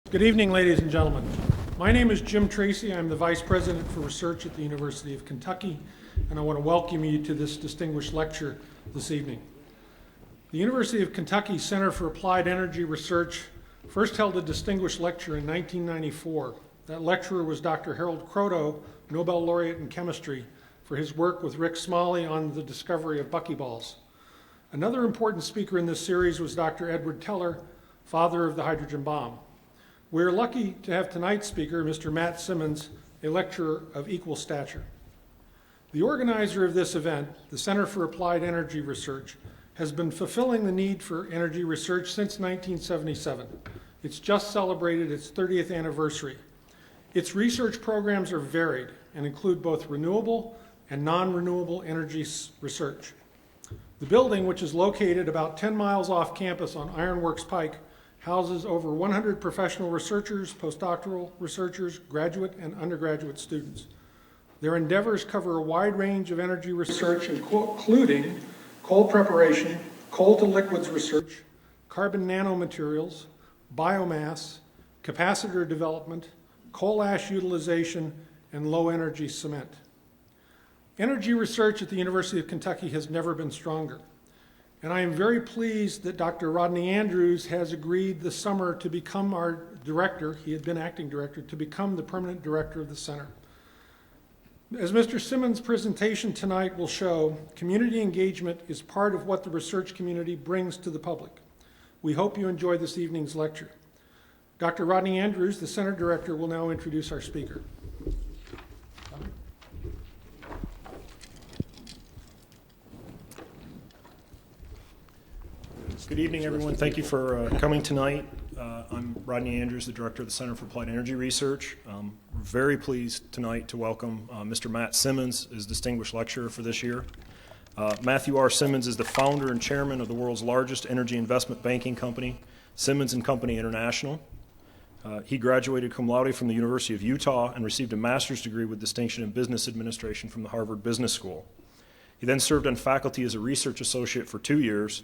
Good evening, ladies and gentlemen. My name is Jim Tracy. I'm the Vice President for Research at the University of Kentucky, and I want to welcome you to this distinguished lecture this evening. The University of Kentucky Center for Applied Energy Research first held a distinguished lecture in 1994. That lecturer was Dr. Harold Kroto, Nobel laureate in chemistry, for his work with Rick Smalley on the discovery of buckyballs. Another important speaker in this series was Dr. Edward Teller, father of the hydrogen bomb. We're lucky to have tonight's speaker, Mr. Matt Simmons, a lecturer of equal stature. The organizer of this event, the Center for Applied Energy Research, has been fulfilling the need for energy research since 1977. It's just celebrated its 30th anniversary. Its research programs are varied and include both renewable and non-renewable energy research. The building, which is located about 10 miles off campus on Ironworks Pike, houses over 100 professional researchers, postdoctoral researchers, graduate and undergraduate students. Their endeavors cover a wide range of energy research, including coal preparation, coal to liquids research, carbon nanomaterials, biomass, capacitor development, coal ash utilization, and low energy cement. Energy research at the University of Kentucky has never been stronger. And I am very pleased that Dr. Rodney Andrews has agreed this summer to become our director. He had been acting director, to become the permanent director of the center. As Mr. Simmons' presentation tonight will show, community engagement is part of what the research community brings to the public. We hope you enjoy this evening's lecture. Dr. Rodney Andrews, the center director, will now introduce our speaker. Good evening, everyone. Thank you for coming tonight. I'm Rodney Andrews, the Director of the Center for Applied Energy Research. We're very pleased tonight to welcome Mr. Matt Simmons as Distinguished Lecturer for this year. Matthew R. Simmons is the founder and chairman of the world's largest energy investment banking company, Simmons & Company International. He graduated cum laude from the University of Utah and received a master's degree with distinction in business administration from the Harvard Business School. He then served on faculty as a research associate for 2 years.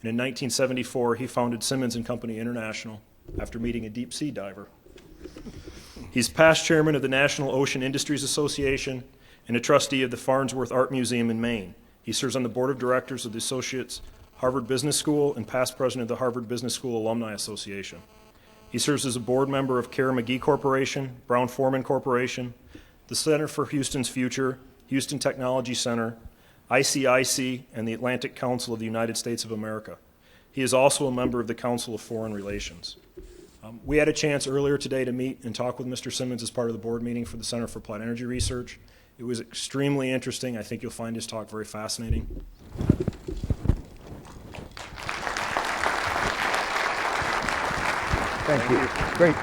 And in 1974, he founded Simmons & Company International after meeting a deep-sea diver. He's past chairman of the National Ocean Industries Association and a trustee of the Farnsworth Art Museum in Maine. He serves on the board of directors of the Associates Harvard Business School and past president of the Harvard Business School Alumni Association. He serves as a board member of Kara-McGee Corporation, Brown-Forman Corporation, the Center for Houston's Future, Houston Technology Center, ICIC, and the Atlantic Council of the United States of America. He is also a member of the Council of Foreign Relations. We had a chance earlier today to meet and talk with Mr. Simmons as part of the board meeting for the Center for Applied Energy Research. It was extremely interesting. I think you'll find his talk very fascinating. Thank you. Great.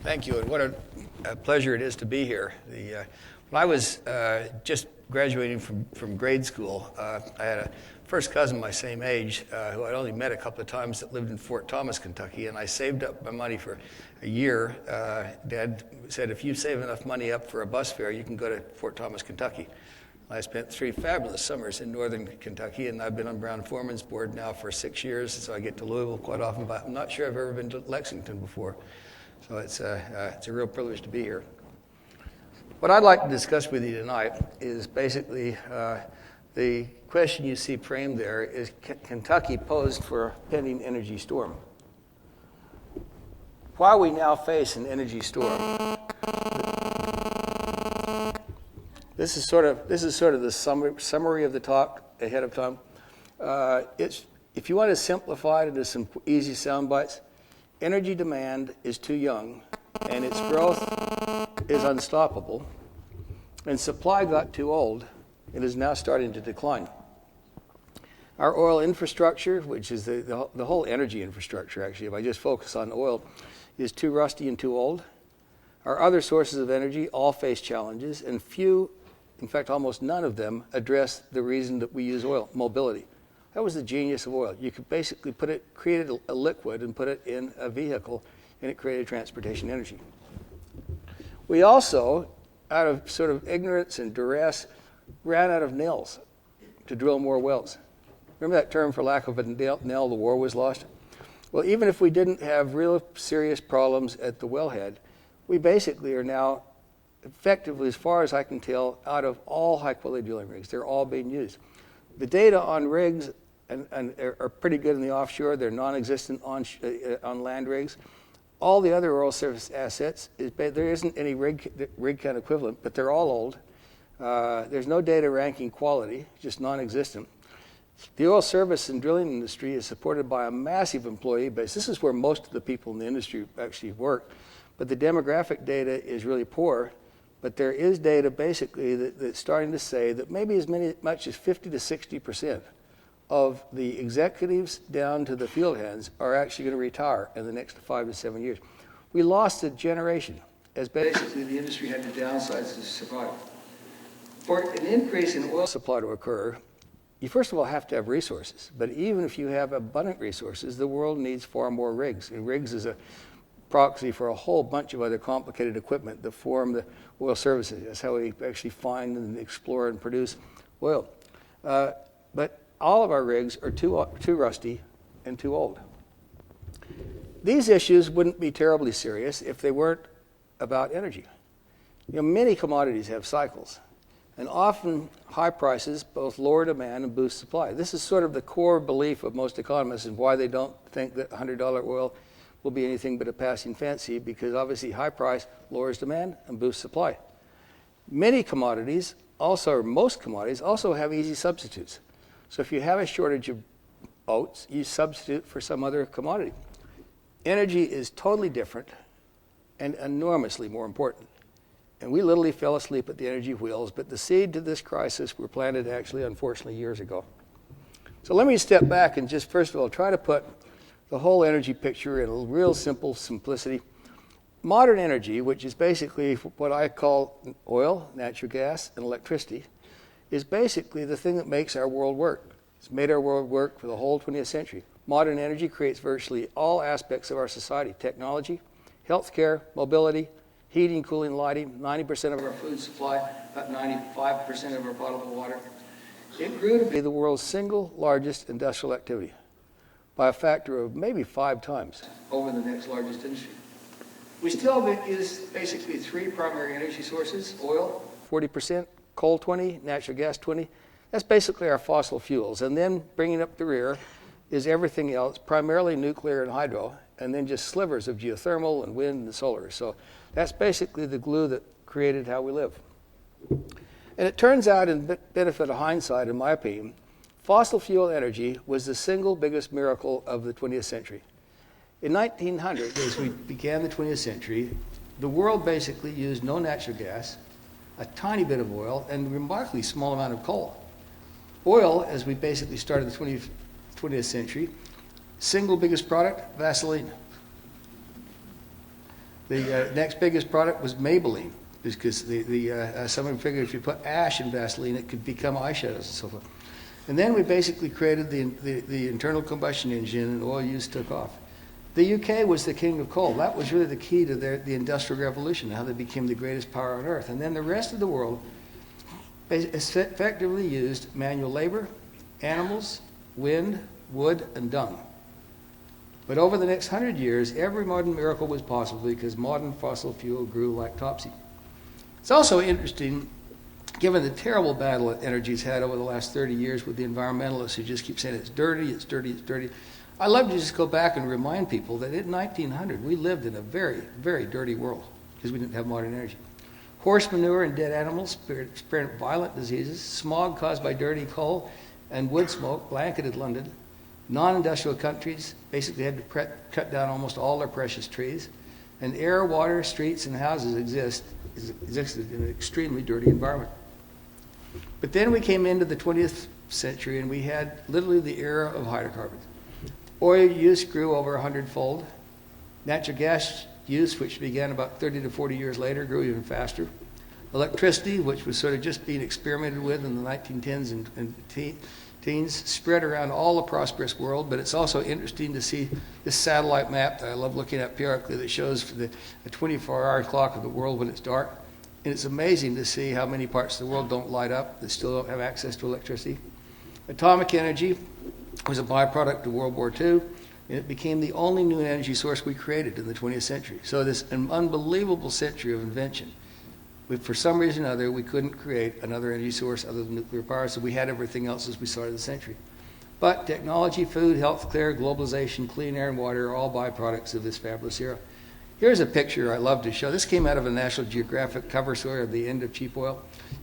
Thank you, and what a pleasure it is to be here. When I was just graduating from grade school, I had a first cousin my same age who I'd only met a couple of times that lived in Fort Thomas, Kentucky, and I saved up my money for a year. Dad said, if you save enough money up for a bus fare, you can go to Fort Thomas, Kentucky. I spent 3 fabulous summers in northern Kentucky, and I've been on Brown-Forman's board now for 6 years, so I get to Louisville quite often, but I'm not sure I've ever been to Lexington before. So it's a real privilege to be here. What I'd like to discuss with you tonight is basically the question you see framed there is Kentucky posed for a pending energy storm. While we now face an energy storm, this is sort of the summary of the talk ahead of time. If you want to simplify it into some easy sound bites, energy demand is too young, and its growth is unstoppable, and supply got too old and is now starting to decline. Our oil infrastructure, which is the whole energy infrastructure, actually, if I just focus on oil, is too rusty and too old. Our other sources of energy all face challenges, and few, in fact almost none of them, address the reason that we use oil, mobility. That was the genius of oil. You could basically create a liquid and put it in a vehicle, and it created transportation energy. We also, out of sort of ignorance and duress, ran out of nails to drill more wells. Remember that term, for lack of a nail, the war was lost? Well, even if we didn't have real serious problems at the wellhead, we basically are now effectively, as far as I can tell, out of all high-quality drilling rigs. They're all being used. The data on rigs are pretty good in the offshore. They're non-existent on land rigs. All the other oil service assets, there isn't any rig count equivalent, but they're all old. There's no data ranking quality, just non-existent. The oil service and drilling industry is supported by a massive employee base. This is where most of the people in the industry actually work, but the demographic data is really poor. But there is data basically that's starting to say that maybe as much as 50 to 60% of the executives down to the field hands are actually going to retire in the next 5 to 7 years. We lost a generation as basically the industry had to downsize to survive. For an increase in oil supply to occur, you first of all have to have resources. But even if you have abundant resources, the world needs far more rigs. And rigs is a proxy for a whole bunch of other complicated equipment that form the oil services. That's how we actually find and explore and produce oil. But all of our rigs are too rusty and too old. These issues wouldn't be terribly serious if they weren't about energy. You know, many commodities have cycles, and often high prices both lower demand and boost supply. This is sort of the core belief of most economists and why they don't think that $100 oil will be anything but a passing fancy, because obviously high price lowers demand and boosts supply. Many commodities, most commodities, also have easy substitutes. So if you have a shortage of oats, you substitute for some other commodity. Energy is totally different and enormously more important. And we literally fell asleep at the energy wheels, but the seed to this crisis were planted actually, unfortunately, years ago. So let me step back and just first of all try to put the whole energy picture in a real simple simplicity. Modern energy, which is basically what I call oil, natural gas, and electricity, is basically the thing that makes our world work. It's made our world work for the whole 20th century. Modern energy creates virtually all aspects of our society: technology, healthcare, mobility, heating, cooling, lighting, 90% of our food supply, about 95% of our potable water. It grew to be the world's single largest industrial activity by a factor of maybe 5 times over the next largest industry. We still use basically 3 primary energy sources: oil, 40%, coal 20%, natural gas 20%. That's basically our fossil fuels. And then bringing up the rear is everything else, primarily nuclear and hydro, and then just slivers of geothermal and wind and solar. So that's basically the glue that created how we live. And it turns out, in benefit of hindsight, in my opinion, fossil fuel energy was the single biggest miracle of the 20th century. In 1900, as we began the 20th century, the world basically used no natural gas, a tiny bit of oil, and a remarkably small amount of coal. Oil, as we basically started the 20th century, single biggest product, Vaseline. The next biggest product was Maybelline, because someone figured if you put ash in Vaseline, it could become eyeshadows and so forth. And then we basically created the internal combustion engine, and oil use took off. The UK was the king of coal. That was really the key to the Industrial Revolution, how they became the greatest power on earth. And then the rest of the world effectively used manual labor, animals, wind, wood, and dung. But over the next 100 years, every modern miracle was possible because modern fossil fuel grew like topsy. It's also interesting, given the terrible battle that energy's had over the last 30 years with the environmentalists who just keep saying it's dirty, it's dirty, it's dirty. I love to just go back and remind people that in 1900, we lived in a very, very dirty world because we didn't have modern energy. Horse manure and dead animals spread violent diseases. Smog caused by dirty coal and wood smoke blanketed London. Non-industrial countries basically had to cut down almost all their precious trees. And air, water, streets, and houses existed in an extremely dirty environment. But then we came into the 20th century and we had literally the era of hydrocarbons. Oil use grew over 100-fold. Natural gas use, which began about 30 to 40 years later, grew even faster. Electricity, which was sort of just being experimented with in the 1910s and teens, spread around all the prosperous world. But it's also interesting to see this satellite map that I love looking at periodically that shows the 24-hour clock of the world when it's dark. And it's amazing to see how many parts of the world don't light up, that still don't have access to electricity. Atomic energy was a byproduct of World War II, and it became the only new energy source we created in the 20th century. So this an unbelievable century of invention. For some reason or other, we couldn't create another energy source other than nuclear power, so we had everything else as we started the century. But technology, food, healthcare, globalization, clean air, and water are all byproducts of this fabulous era. Here's a picture I love to show. This came out of a National Geographic cover story of the end of cheap oil.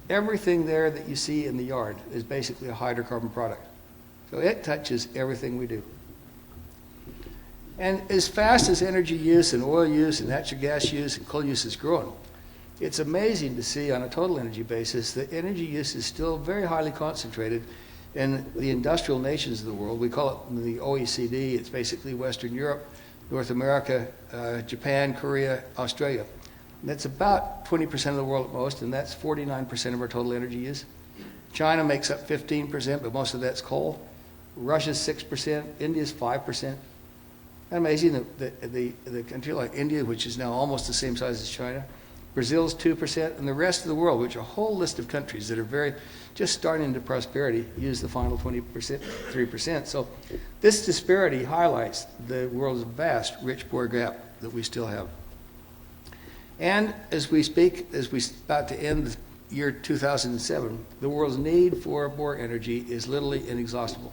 Everything there that you see in the yard is basically a hydrocarbon product. So it touches everything we do. And as fast as energy use and oil use and natural gas use and coal use is growing, it's amazing to see on a total energy basis that energy use is still very highly concentrated in the industrial nations of the world. We call it the OECD. It's basically Western Europe, North America, Japan, Korea, Australia. And that's about 20% of the world at most, and that's 49% of our total energy use. China makes up 15%, but most of that's coal. Russia's 6%, India's 5%. And amazing that the country like India, which is now almost the same size as China, Brazil's 2%, and the rest of the world, which are a whole list of countries that are just starting into prosperity, use the final 20%, 3%. So this disparity highlights the world's vast rich-poor gap that we still have. And as we about to end the year 2007, the world's need for more energy is literally inexhaustible.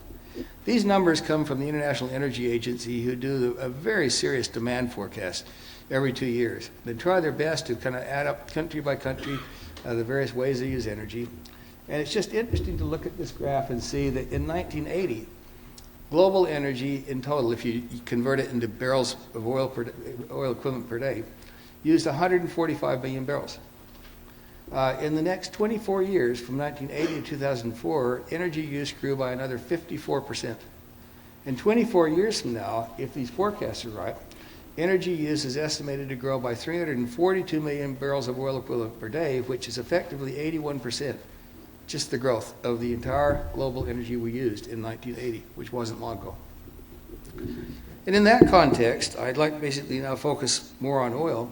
These numbers come from the International Energy Agency, who do a very serious demand forecast every 2 years. They try their best to kind of add up country by country the various ways they use energy. And it's just interesting to look at this graph and see that in 1980, global energy in total, if you convert it into barrels of oil equivalent per day, used 145 million barrels. In the next 24 years, from 1980 to 2004, energy use grew by another 54%. In 24 years from now, if these forecasts are right, energy use is estimated to grow by 342 million barrels of oil equivalent per day, which is effectively 81%, just the growth of the entire global energy we used in 1980, which wasn't long ago. And in that context, I'd like to basically now focus more on oil.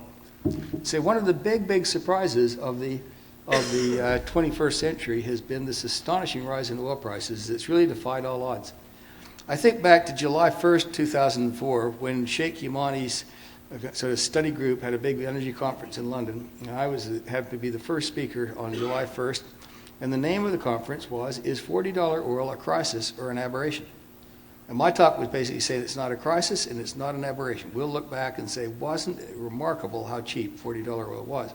Say one of the big surprises of the 21st century has been this astonishing rise in oil prices that's really defied all odds. I think back to July 1st, 2004, when Sheikh Yamani's sort of study group had a big energy conference in London. And I happened to be the first speaker on July 1st. And the name of the conference was, "Is $40 oil a crisis or an aberration?" And my talk was basically saying it's not a crisis and it's not an aberration. We'll look back and say, wasn't it remarkable how cheap $40 oil was?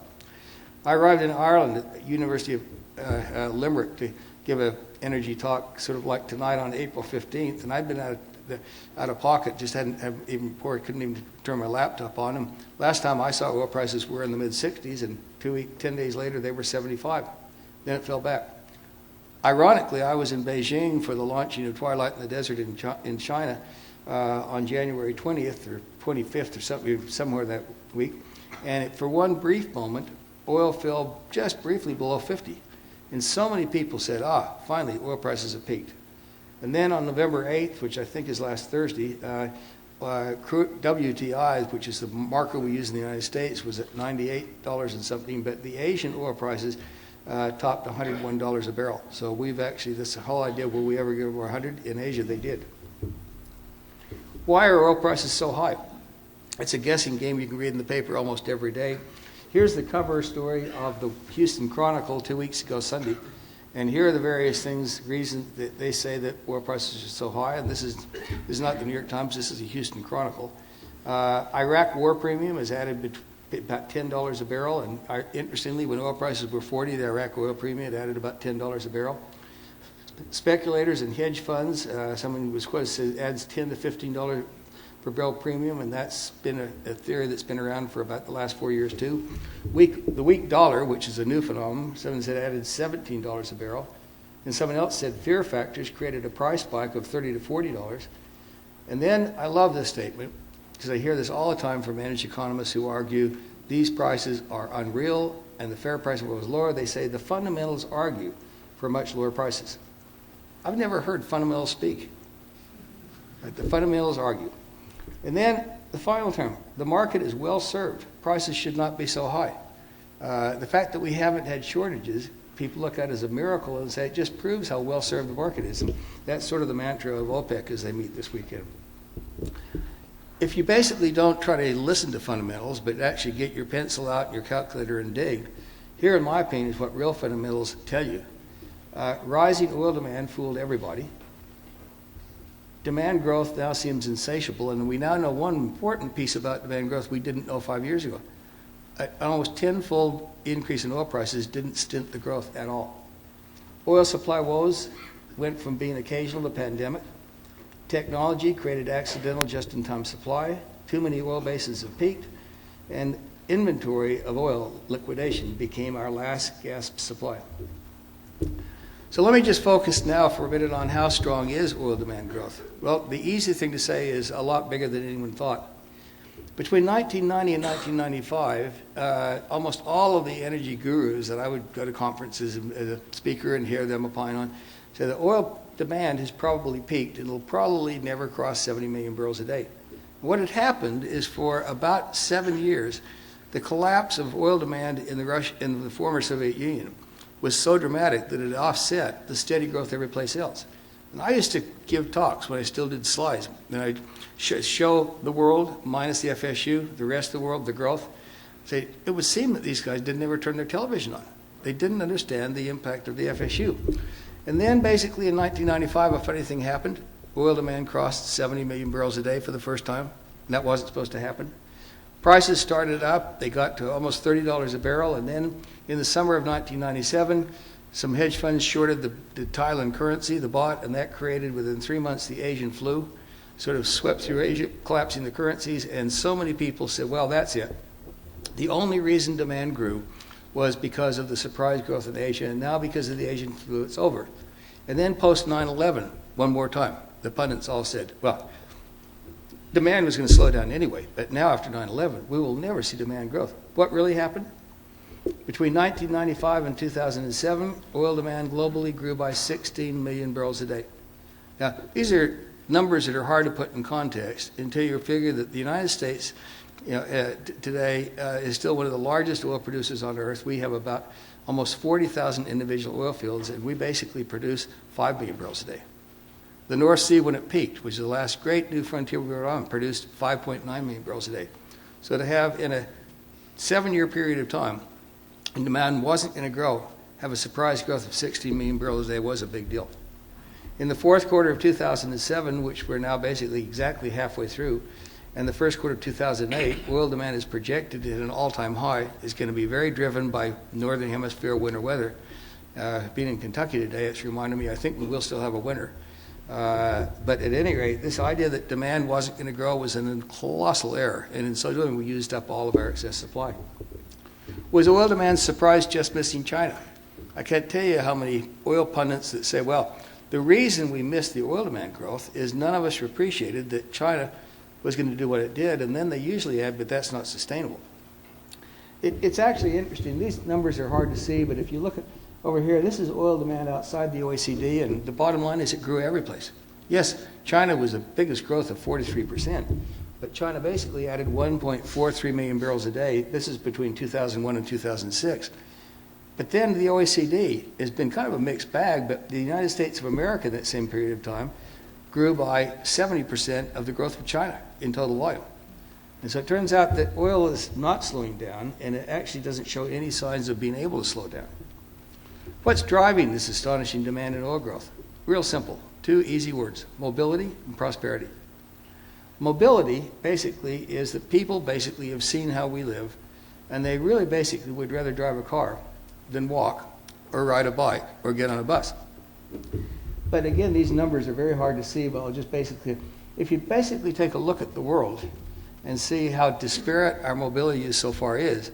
I arrived in Ireland at the University of Limerick to give an energy talk sort of like tonight on April 15th, and I'd been out of pocket, just couldn't even turn my laptop on. And last time I saw oil prices were in the mid-60s, and 10 days later they were 75. Then it fell back. Ironically, I was in Beijing for the launching of Twilight in the Desert in China on January 20th or 25th or somewhere that week, and for one brief moment, oil fell just briefly below 50. And so many people said, finally, oil prices have peaked. And then on November 8th, which I think is last Thursday, WTI, which is the marker we use in the United States, was at $98 and something, but the Asian oil prices topped $101 a barrel. So we've actually, this whole idea, will we ever get over 100? In Asia, they did. Why are oil prices so high? It's a guessing game you can read in the paper almost every day. Here's the cover story of the Houston Chronicle 2 weeks ago Sunday. And here are the various reasons that they say that oil prices are so high. And this is not the New York Times, this is the Houston Chronicle. Iraq war premium has added about $10 a barrel. And interestingly, when oil prices were 40, the Iraq oil premium had added about $10 a barrel. Speculators and hedge funds, someone was quoted, said adds $10 to $15 per barrel premium, and that's been a theory that's been around for about the last 4 years too. The weak dollar, which is a new phenomenon, someone said added $17 a barrel, and someone else said fear factors created a price spike of $30 to $40. And then I love this statement, because I hear this all the time from managed economists who argue these prices are unreal and the fair price was lower. They say the fundamentals argue for much lower prices. I've never heard fundamentals speak. The fundamentals argue. And then the final term, the market is well served. Prices should not be so high. The fact that we haven't had shortages, people look at as a miracle and say it just proves how well served the market is. And that's sort of the mantra of OPEC as they meet this weekend. If you basically don't try to listen to fundamentals, but actually get your pencil out and your calculator and dig, here, in my opinion, is what real fundamentals tell you. Rising oil demand fooled everybody. Demand growth now seems insatiable, and we now know one important piece about demand growth we didn't know 5 years ago. An almost tenfold increase in oil prices didn't stint the growth at all. Oil supply woes went from being occasional to pandemic. Technology created accidental just-in-time supply. Too many oil basins have peaked, and inventory of oil liquidation became our last gasp supply. So let me just focus now for a minute on how strong is oil demand growth. Well, the easy thing to say is a lot bigger than anyone thought. Between 1990 and 1995, almost all of the energy gurus that I would go to conferences as a speaker and hear them opine on say that oil demand has probably peaked and it'll probably never cross 70 million barrels a day. What had happened is for about 7 years, the collapse of oil demand in the former Soviet Union was so dramatic that it offset the steady growth every place else. And I used to give talks when I still did slides, and I'd show the world minus the FSU, the rest of the world, the growth. Say, it would seem that these guys didn't ever turn their television on. They didn't understand the impact of the FSU. And then basically in 1995, a funny thing happened. Oil demand crossed 70 million barrels a day for the first time, and that wasn't supposed to happen. Prices started up. They got to almost $30 a barrel, and then in the summer of 1997, some hedge funds shorted the Thailand currency, the baht, and that created within 3 months the Asian flu, sort of swept through Asia, collapsing the currencies, and so many people said, well, that's it. The only reason demand grew was because of the surprise growth in Asia, and now because of the Asian flu, it's over. And then post 9/11, one more time, the pundits all said, well, demand was going to slow down anyway, but now after 9/11, we will never see demand growth. What really happened? Between 1995 and 2007, oil demand globally grew by 16 million barrels a day. Now, these are numbers that are hard to put in context until you figure that the United States today is still one of the largest oil producers on earth. We have about almost 40,000 individual oil fields, and we basically produce 5 million barrels a day. The North Sea, when it peaked, which is the last great new frontier we were on, produced 5.9 million barrels a day. So to have, in a 7-year period of time, and demand wasn't going to grow, have a surprise growth of 16 million barrels a day was a big deal. In the fourth quarter of 2007, which we're now basically exactly halfway through, and the first quarter of 2008, oil demand is projected at an all-time high. Is going to be very driven by northern hemisphere winter weather. Being in Kentucky today, it's reminded me I think we will still have a winter. But at any rate, this idea that demand wasn't going to grow was a colossal error, and in so doing, we used up all of our excess supply. Was oil demand surprise just missing China? I can't tell you how many oil pundits that say, well, the reason we missed the oil demand growth is none of us appreciated that China was going to do what it did, and then they usually add, but that's not sustainable. It's actually interesting. These numbers are hard to see, but if you look at over here, this is oil demand outside the OECD, and the bottom line is it grew every place. Yes, China was the biggest growth of 43%, but China basically added 1.43 million barrels a day. This is between 2001 and 2006. But then the OECD has been kind of a mixed bag, but the United States of America in that same period of time grew by 70% of the growth of China in total volume. And so it turns out that oil is not slowing down, and it actually doesn't show any signs of being able to slow down. What's driving this astonishing demand in oil growth? Real simple. 2 easy words: mobility and prosperity. Mobility basically is that people basically have seen how we live, and they really basically would rather drive a car than walk or ride a bike or get on a bus. But again, these numbers are very hard to see, but I'll just basically, if you basically take a look at the world and see how disparate our mobility is so far is,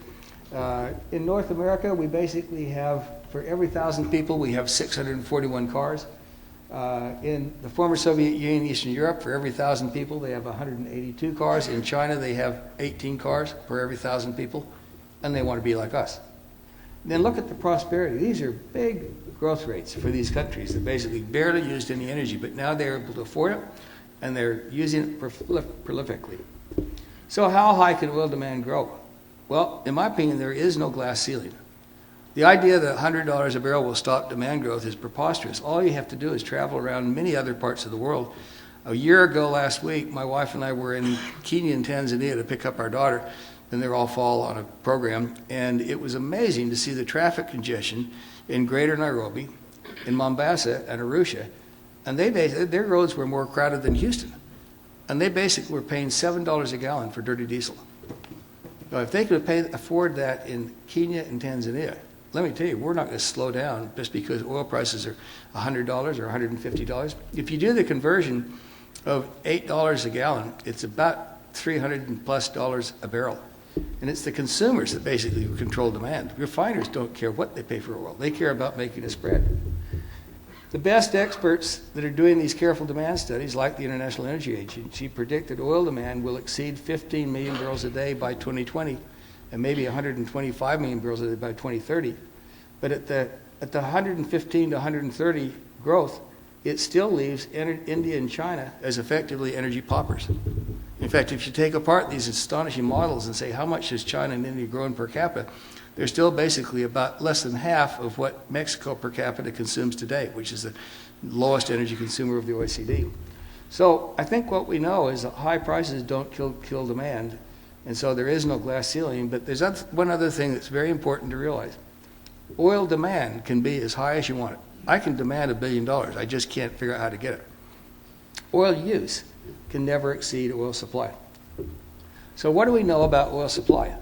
in North America, we basically have, for every 1,000 people, we have 641 cars. In the former Soviet Union, Eastern Europe, for every 1,000 people, they have 182 cars. In China, they have 18 cars per every 1,000 people, and they want to be like us. And then look at the prosperity. These are big growth rates for these countries that basically barely used any energy, but now they're able to afford it, and they're using it prolifically. So how high can oil demand grow? Well, in my opinion, there is no glass ceiling. The idea that $100 a barrel will stop demand growth is preposterous. All you have to do is travel around many other parts of the world. A year ago last week, my wife and I were in Kenya and Tanzania to pick up our daughter, and they're all fall on a program, and it was amazing to see the traffic congestion in Greater Nairobi, in Mombasa, and Arusha, and their roads were more crowded than Houston, and they basically were paying $7 a gallon for dirty diesel. Now, if they could afford that in Kenya and Tanzania, let me tell you, we're not going to slow down just because oil prices are $100 or $150. If you do the conversion of $8 a gallon, it's about $300+ a barrel. And it's the consumers that basically control demand. Refiners don't care what they pay for oil. They care about making a spread. The best experts that are doing these careful demand studies, like the International Energy Agency, predict that oil demand will exceed 15 million barrels a day by 2020 and maybe 125 million barrels a day by 2030. But at the 115 to 130 growth, it still leaves India and China as effectively energy paupers. In fact, if you take apart these astonishing models and say how much has China and India grown per capita, they're still basically about less than half of what Mexico per capita consumes today, which is the lowest energy consumer of the OECD. So I think what we know is that high prices don't kill demand, and so there is no glass ceiling. But there's one other thing that's very important to realize. Oil demand can be as high as you want it. I can demand $1 billion. I just can't figure out how to get it. Oil use can never exceed oil supply. So what do we know about oil supply?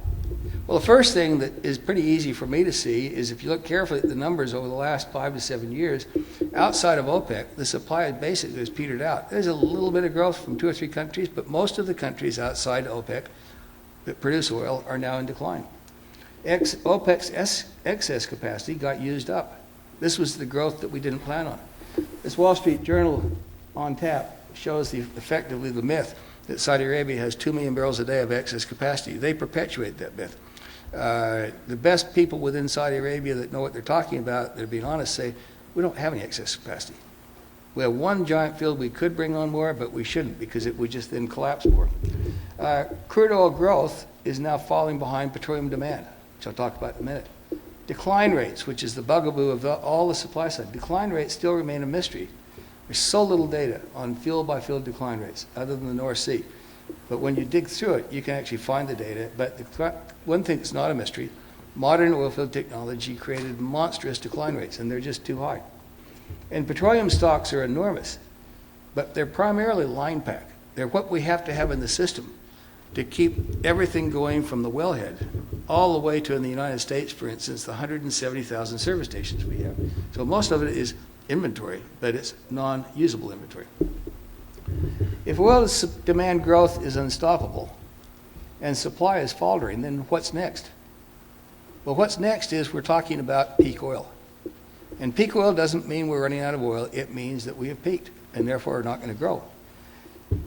Well, the first thing that is pretty easy for me to see is if you look carefully at the numbers over the last 5 to 7 years, outside of OPEC, the supply basically has petered out. There's a little bit of growth from 2 or 3 countries, but most of the countries outside OPEC that produce oil are now in decline. OPEC's excess capacity got used up. This was the growth that we didn't plan on. This Wall Street Journal on tap shows effectively the myth that Saudi Arabia has 2 million barrels a day of excess capacity. They perpetuate that myth. The best people within Saudi Arabia that know what they're talking about, that are being honest, say, we don't have any excess capacity. We have one giant field we could bring on more, but we shouldn't because it would just then collapse more. Crude oil growth is now falling behind petroleum demand, which I'll talk about in a minute. Decline rates, which is the bugaboo of all the supply side, decline rates still remain a mystery. There's so little data on field-by-field decline rates, other than the North Sea. But when you dig through it, you can actually find the data. But one thing that's not a mystery, modern oilfield technology created monstrous decline rates, and they're just too high. And petroleum stocks are enormous, but they're primarily line pack. They're what we have to have in the system to keep everything going from the wellhead all the way to, in the United States, for instance, the 170,000 service stations we have. So most of it is inventory, but it's non-usable inventory. If oil demand growth is unstoppable and supply is faltering, then what's next? Well, what's next is we're talking about peak oil. And peak oil doesn't mean we're running out of oil. It means that we have peaked and therefore are not going to grow.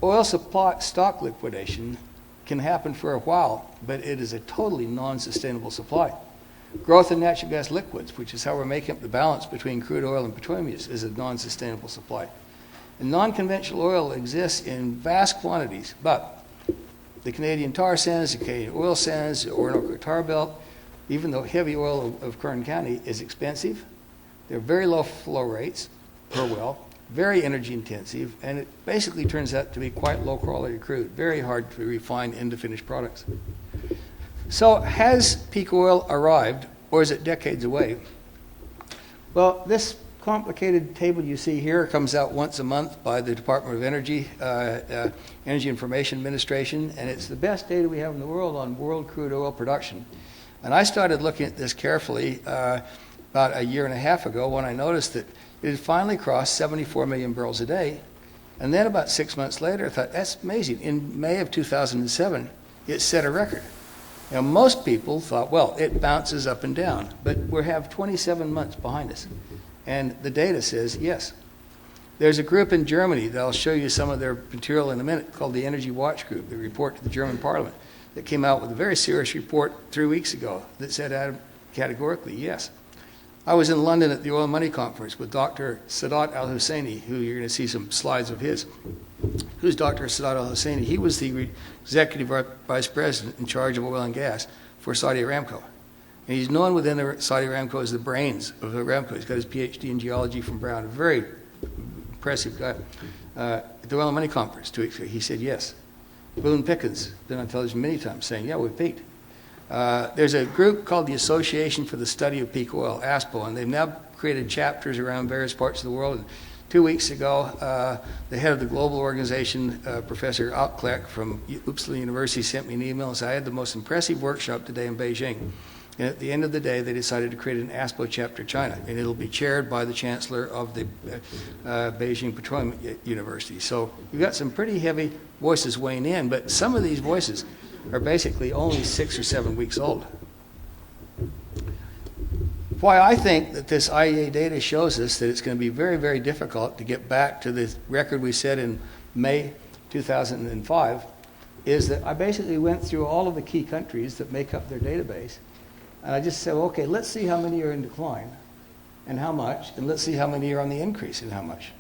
Oil supply stock liquidation can happen for a while, but it is a totally non-sustainable supply. Growth in natural gas liquids, which is how we're making up the balance between crude oil and petroleum use, is a non-sustainable supply. And non-conventional oil exists in vast quantities, but the Canadian tar sands, the Canadian oil sands, the Orinoco tar belt, even though heavy oil of Kern County is expensive, they're very low flow rates per well, very energy intensive, and it basically turns out to be quite low quality crude, very hard to refine into finished products. So has peak oil arrived, or is it decades away? Well, this complicated table you see here comes out once a month by the Department of Energy, Energy Information Administration, and it's the best data we have in the world on world crude oil production. And I started looking at this carefully about a year and a half ago when I noticed that it had finally crossed 74 million barrels a day. And then about 6 months later, I thought, that's amazing. In May of 2007, it set a record. Now, most people thought, well, it bounces up and down, but we have 27 months behind us. And the data says, yes. There's a group in Germany that I'll show you some of their material in a minute called the Energy Watch Group. They report to the German Parliament that came out with a very serious report 3 weeks ago that said categorically, yes. I was in London at the Oil Money Conference with Dr. Sadat Al-Husseini, who you're going to see some slides of his. Who's Dr. Sadat Al-Husseini? He was the executive vice president in charge of oil and gas for Saudi Aramco. And he's known within Saudi Aramco as the brains of Aramco. He's got his PhD in geology from Brown. A very impressive guy. At the Oil and Money Conference 2 weeks ago, he said yes. Boone Pickens, been on television many times, saying, yeah, we've peaked. There's a group called the Association for the Study of Peak Oil, ASPO, and they've now created chapters around various parts of the world. And 2 weeks ago, the head of the global organization, Professor Alkleck from Uppsala University, sent me an email and said, I had the most impressive workshop today in Beijing. And at the end of the day, they decided to create an ASPO chapter China, and it'll be chaired by the chancellor of the Beijing Petroleum University. So you've got some pretty heavy voices weighing in, but some of these voices are basically only 6 or 7 weeks old. Why I think that this IEA data shows us that it's going to be very, very difficult to get back to the record we set in May 2005 is that I basically went through all of the key countries that make up their database, and I just said, okay, let's see how many are in decline and how much, and let's see how many are on the increase and how much.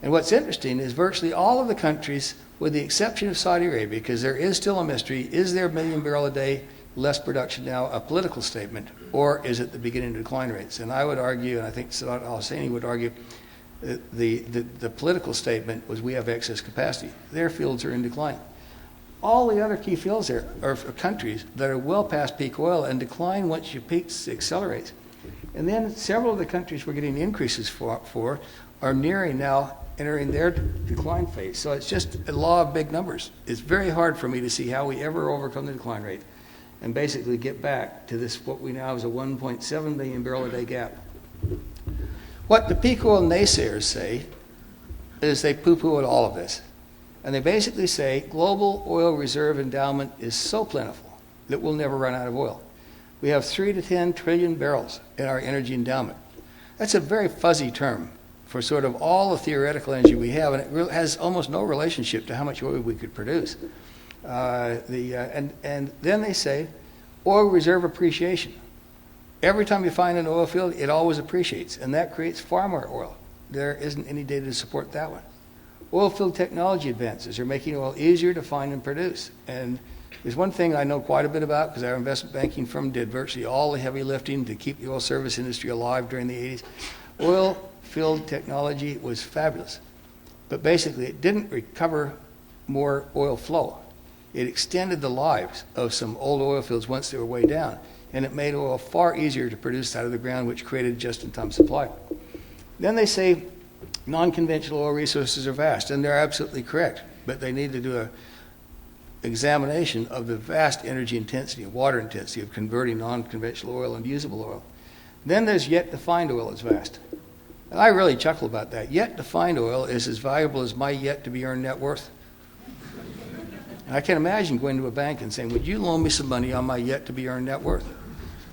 And what's interesting is virtually all of the countries, with the exception of Saudi Arabia, because there is still a mystery, is there a million barrel a day less production now a political statement, or is it the beginning of decline rates? And I would argue, and I think Sadat al-Husseini would argue, the political statement was we have excess capacity. Their fields are in decline. All the other key fields there are countries that are well past peak oil, and decline once you peak accelerates. And then several of the countries we're getting increases for are nearing now entering their decline phase. So it's just a law of big numbers. It's very hard for me to see how we ever overcome the decline rate and basically get back to this, what we now have is a 1.7 million barrel a day gap. What the peak oil naysayers say is they poo-poo at all of this. And they basically say global oil reserve endowment is so plentiful that we'll never run out of oil. We have 3 to 10 trillion barrels in our energy endowment. That's a very fuzzy term for sort of all the theoretical energy we have, and it has almost no relationship to how much oil we could produce. And then they say oil reserve appreciation. Every time you find an oil field, it always appreciates, and that creates far more oil. There isn't any data to support that one. Oil field technology advances are making oil easier to find and produce. And there's one thing I know quite a bit about, because our investment banking firm did virtually all the heavy lifting to keep the oil service industry alive during the 80s. Oil field technology was fabulous, but basically it didn't recover more oil flow. It extended the lives of some old oil fields once they were way down, and it made oil far easier to produce out of the ground, which created just-in-time supply. Then they say non-conventional oil resources are vast, and they're absolutely correct, but they need to do an examination of the vast energy intensity and water intensity of converting non-conventional oil into usable oil. Then there's yet-to-find oil is vast. And I really chuckle about that. Yet-to-find oil is as valuable as my yet-to-be-earned net worth. And I can't imagine going to a bank and saying, would you loan me some money on my yet-to-be-earned net worth?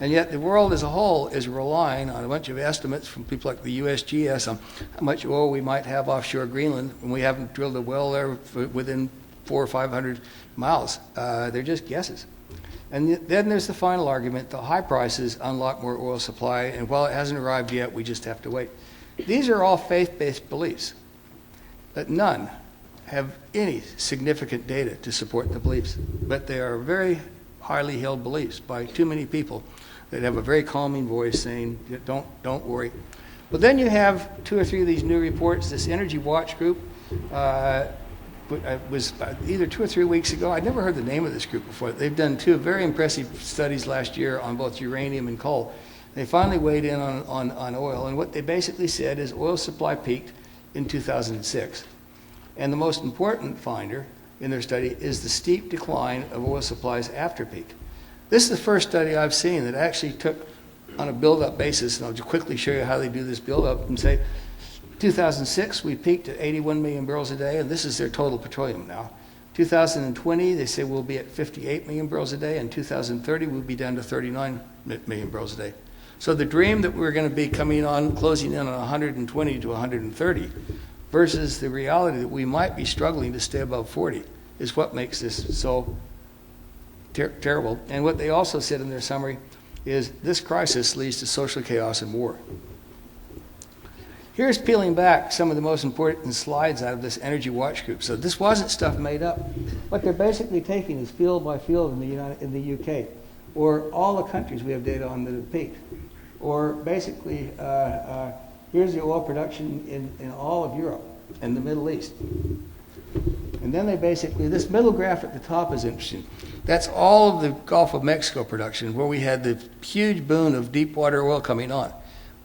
And yet the world as a whole is relying on a bunch of estimates from people like the USGS on how much oil we might have offshore Greenland when we haven't drilled a well there within 400 or 500 miles. They're just guesses. And then there's the final argument, the high prices unlock more oil supply, and while it hasn't arrived yet, we just have to wait. These are all faith-based beliefs, but none have any significant data to support the beliefs. But they are very highly held beliefs by too many people that have a very calming voice saying, don't worry. But then you have 2 or 3 of these new reports. This Energy Watch group was either 2 or 3 weeks ago. I'd never heard the name of this group before. They've done 2 very impressive studies last year on both uranium and coal. They finally weighed in on oil, and what they basically said is oil supply peaked in 2006. And the most important finder in their study is the steep decline of oil supplies after peak. This is the first study I've seen that actually took on a build-up basis, and I'll just quickly show you how they do this build-up and say, 2006, we peaked at 81 million barrels a day, and this is their total petroleum now. 2020, they say we'll be at 58 million barrels a day, and 2030, we'll be down to 39 million barrels a day. So the dream that we're going to be closing in on 120 to 130 versus the reality that we might be struggling to stay above 40 is what makes this so terrible. And what they also said in their summary is this crisis leads to social chaos and war. Here's peeling back some of the most important slides out of this Energy Watch group. So this wasn't stuff made up. What they're basically taking is field by field in the UK. Or all the countries we have data on that have peaked. Or basically, here's the oil production in all of Europe and the Middle East. And then they basically, this middle graph at the top is interesting. That's all of the Gulf of Mexico production where we had the huge boon of deep water oil coming on.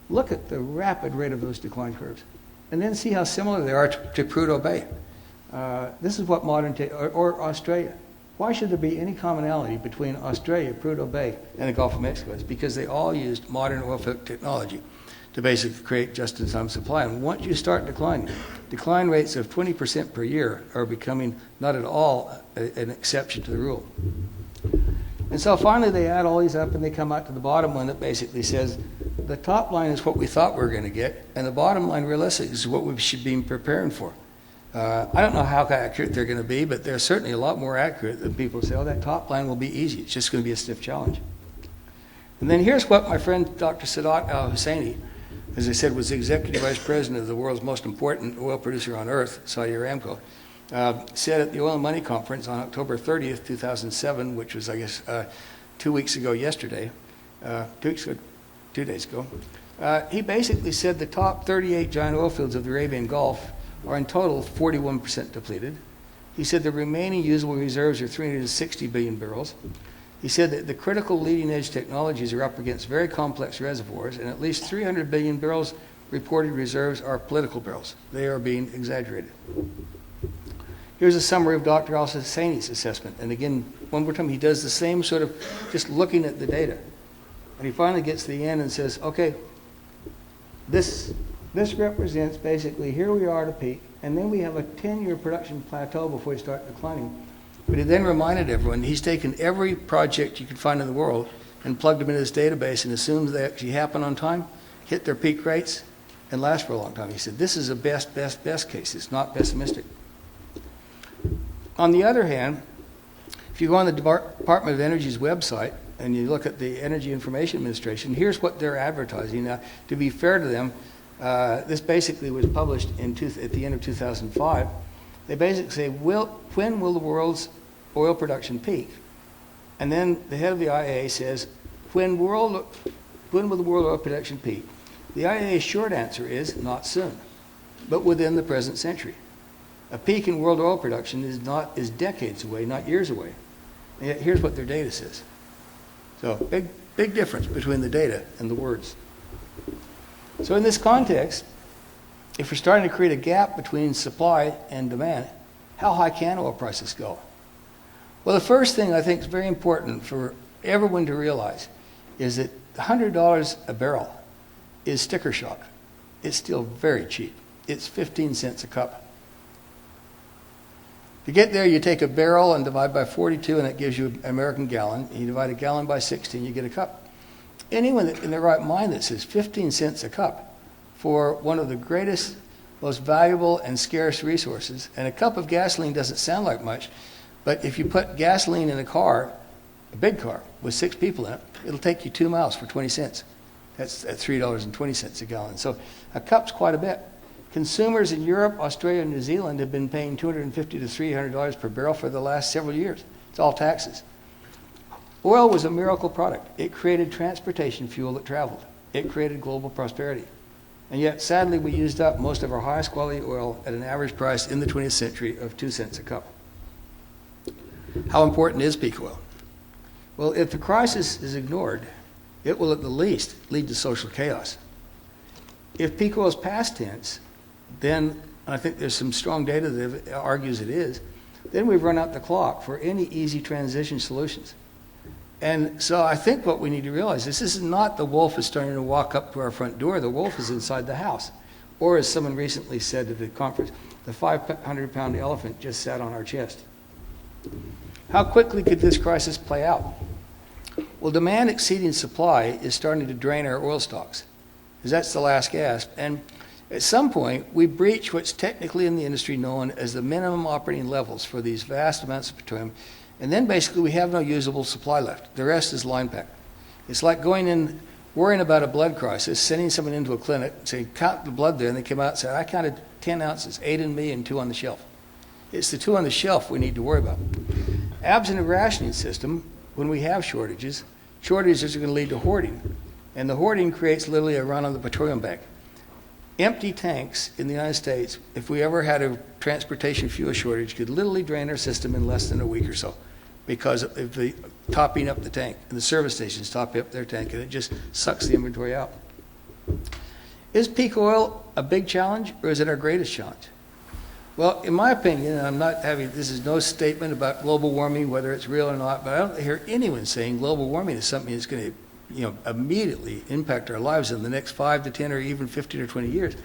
Look at the rapid rate of those decline curves. And then see how similar they are to Prudhoe Bay. This is what modern, or Australia. Why should there be any commonality between Australia, Prudhoe Bay, and the Gulf of Mexico? It's because they all used modern oil field technology to basically create just-in-time supply. And once you start declining, decline rates of 20% per year are becoming not at all an exception to the rule. And so finally they add all these up and they come out to the bottom one that basically says the top line is what we thought we were going to get, and the bottom line realistic is what we should be preparing for. I don't know how accurate they're going to be, but they're certainly a lot more accurate than people say, oh, that top line will be easy. It's just going to be a stiff challenge. And then here's what my friend Dr. Sadat Al-Husseini, as I said, was the executive vice president of the world's most important oil producer on earth, Saudi Aramco, said at the Oil and Money Conference on October 30th, 2007, which was, I guess, 2 weeks ago yesterday, 2 days ago, he basically said the top 38 giant oil fields of the Arabian Gulf are in total 41% depleted. He said the remaining usable reserves are 360 billion barrels. He said that the critical leading-edge technologies are up against very complex reservoirs, and at least 300 billion barrels reported reserves are political barrels. They are being exaggerated. Here's a summary of Dr. Al-Husseini's assessment. And again, one more time, he does the same sort of just looking at the data. And he finally gets to the end and says, okay, this represents basically here we are at a peak, and then we have a 10-year production plateau before we start declining. But he then reminded everyone he's taken every project you could find in the world and plugged them into this database and assumed they actually happen on time, hit their peak rates, and last for a long time. He said, this is a best case. It's not pessimistic. On the other hand, if you go on the Department of Energy's website and you look at the Energy Information Administration, here's what they're advertising. Now, to be fair to them, this basically was published at the end of 2005. They basically say, when will the world's oil production peak? And then the head of the IEA says, when will the world oil production peak? The IEA's short answer is not soon, but within the present century. A peak in world oil production is decades away, not years away. And yet here's what their data says. So big difference between the data and the words. So in this context, if we're starting to create a gap between supply and demand, how high can oil prices go? Well, the first thing I think is very important for everyone to realize is that $100 a barrel is sticker shock. It's still very cheap. It's 15 cents a cup. To get there, you take a barrel and divide by 42, and that gives you an American gallon. You divide a gallon by 16, you get a cup. Anyone in their right mind that says 15 cents a cup for one of the greatest, most valuable and scarce resources, and a cup of gasoline doesn't sound like much, but if you put gasoline in a car, a big car with 6 people in it, it'll take you 2 miles for 20 cents. That's at $3.20 a gallon. So a cup's quite a bit. Consumers in Europe, Australia, and New Zealand have been paying $250 to $300 per barrel for the last several years. It's all taxes. Oil was a miracle product. It created transportation fuel that traveled. It created global prosperity. And yet, sadly, we used up most of our highest quality oil at an average price in the 20th century of 2 cents a cup. How important is peak oil? Well, if the crisis is ignored, it will at the least lead to social chaos. If peak oil is past tense, then, and I think there's some strong data that argues it is, then we've run out the clock for any easy transition solutions. And so I think what we need to realize is this is not the wolf is starting to walk up to our front door. The wolf is inside the house. Or as someone recently said at the conference, the 500-pound elephant just sat on our chest. How quickly could this crisis play out? Well, demand exceeding supply is starting to drain our oil stocks, because that's the last gasp. And at some point, we breach what's technically in the industry known as the minimum operating levels for these vast amounts of petroleum. And then basically we have no usable supply left. The rest is line pack. It's like going in, worrying about a blood crisis, sending someone into a clinic, saying, count the blood there, and they came out and said, I counted 10 ounces, 8 in me and 2 on the shelf. It's the 2 on the shelf we need to worry about. Absent a rationing system, when we have shortages, shortages are going to lead to hoarding. And the hoarding creates literally a run on the petroleum bank. Empty tanks in the United States, if we ever had a transportation fuel shortage, could literally drain our system in less than a week or so because of the topping up the tank. And the service stations top up their tank, and it just sucks the inventory out. Is peak oil a big challenge, or is it our greatest challenge? Well, in my opinion, and I'm not having, this is no statement about global warming, whether it's real or not, but I don't hear anyone saying global warming is something that's going to immediately impact our lives in the next 5 to 10 or even 15 or 20 years.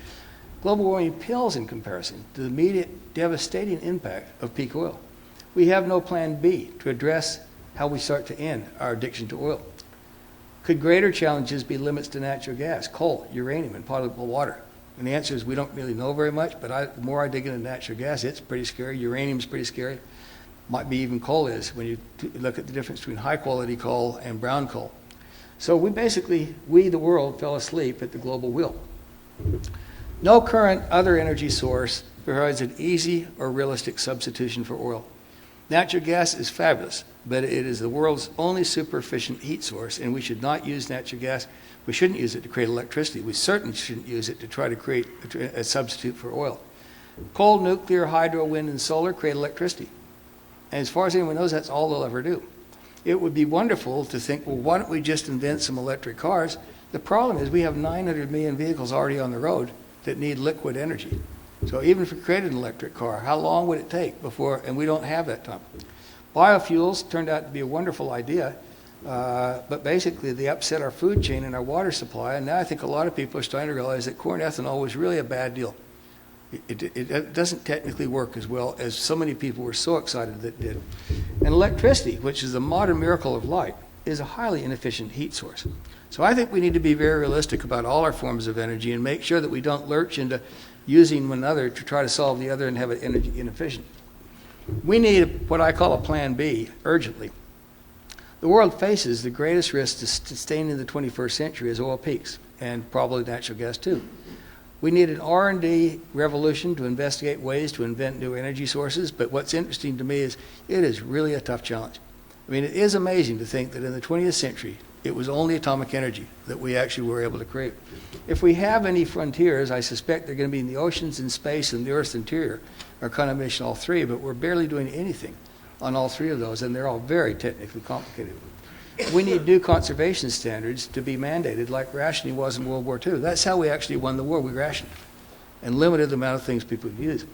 Global warming pales in comparison to the immediate devastating impact of peak oil. We have no plan B to address how we start to end our addiction to oil. Could greater challenges be limits to natural gas, coal, uranium, and potable water? And the answer is we don't really know very much, but the more I dig into natural gas, it's pretty scary. Uranium's pretty scary. Might be even coal is when you look at the difference between high-quality coal and brown coal. So we, the world, fell asleep at the global wheel. No current other energy source provides an easy or realistic substitution for oil. Natural gas is fabulous, but it is the world's only super efficient heat source, and we should not use natural gas. We shouldn't use it to create electricity. We certainly shouldn't use it to try to create a substitute for oil. Coal, nuclear, hydro, wind, and solar create electricity. And as far as anyone knows, that's all they'll ever do. It would be wonderful to think, well, why don't we just invent some electric cars? The problem is we have 900 million vehicles already on the road that need liquid energy. So even if we created an electric car, how long would it take before, and we don't have that time. Biofuels turned out to be a wonderful idea, but basically they upset our food chain and our water supply, and now I think a lot of people are starting to realize that corn ethanol was really a bad deal. It doesn't technically work as well as so many people were so excited that it did. And electricity, which is the modern miracle of light, is a highly inefficient heat source. So I think we need to be very realistic about all our forms of energy and make sure that we don't lurch into using one another to try to solve the other and have it energy inefficient. We need what I call a plan B urgently. The world faces the greatest risk to sustaining the 21st century as oil peaks, and probably natural gas too. We need an R&D revolution to investigate ways to invent new energy sources, but what's interesting to me is it is really a tough challenge. I mean, it is amazing to think that in the 20th century, it was only atomic energy that we actually were able to create. If we have any frontiers, I suspect they're going to be in the oceans and space and the Earth's interior, or a combination of all three, but we're barely doing anything on all three of those, and they're all very technically complicated. We need new conservation standards to be mandated like rationing was in World War II. That's how we actually won the war. We rationed and limited the amount of things people could use.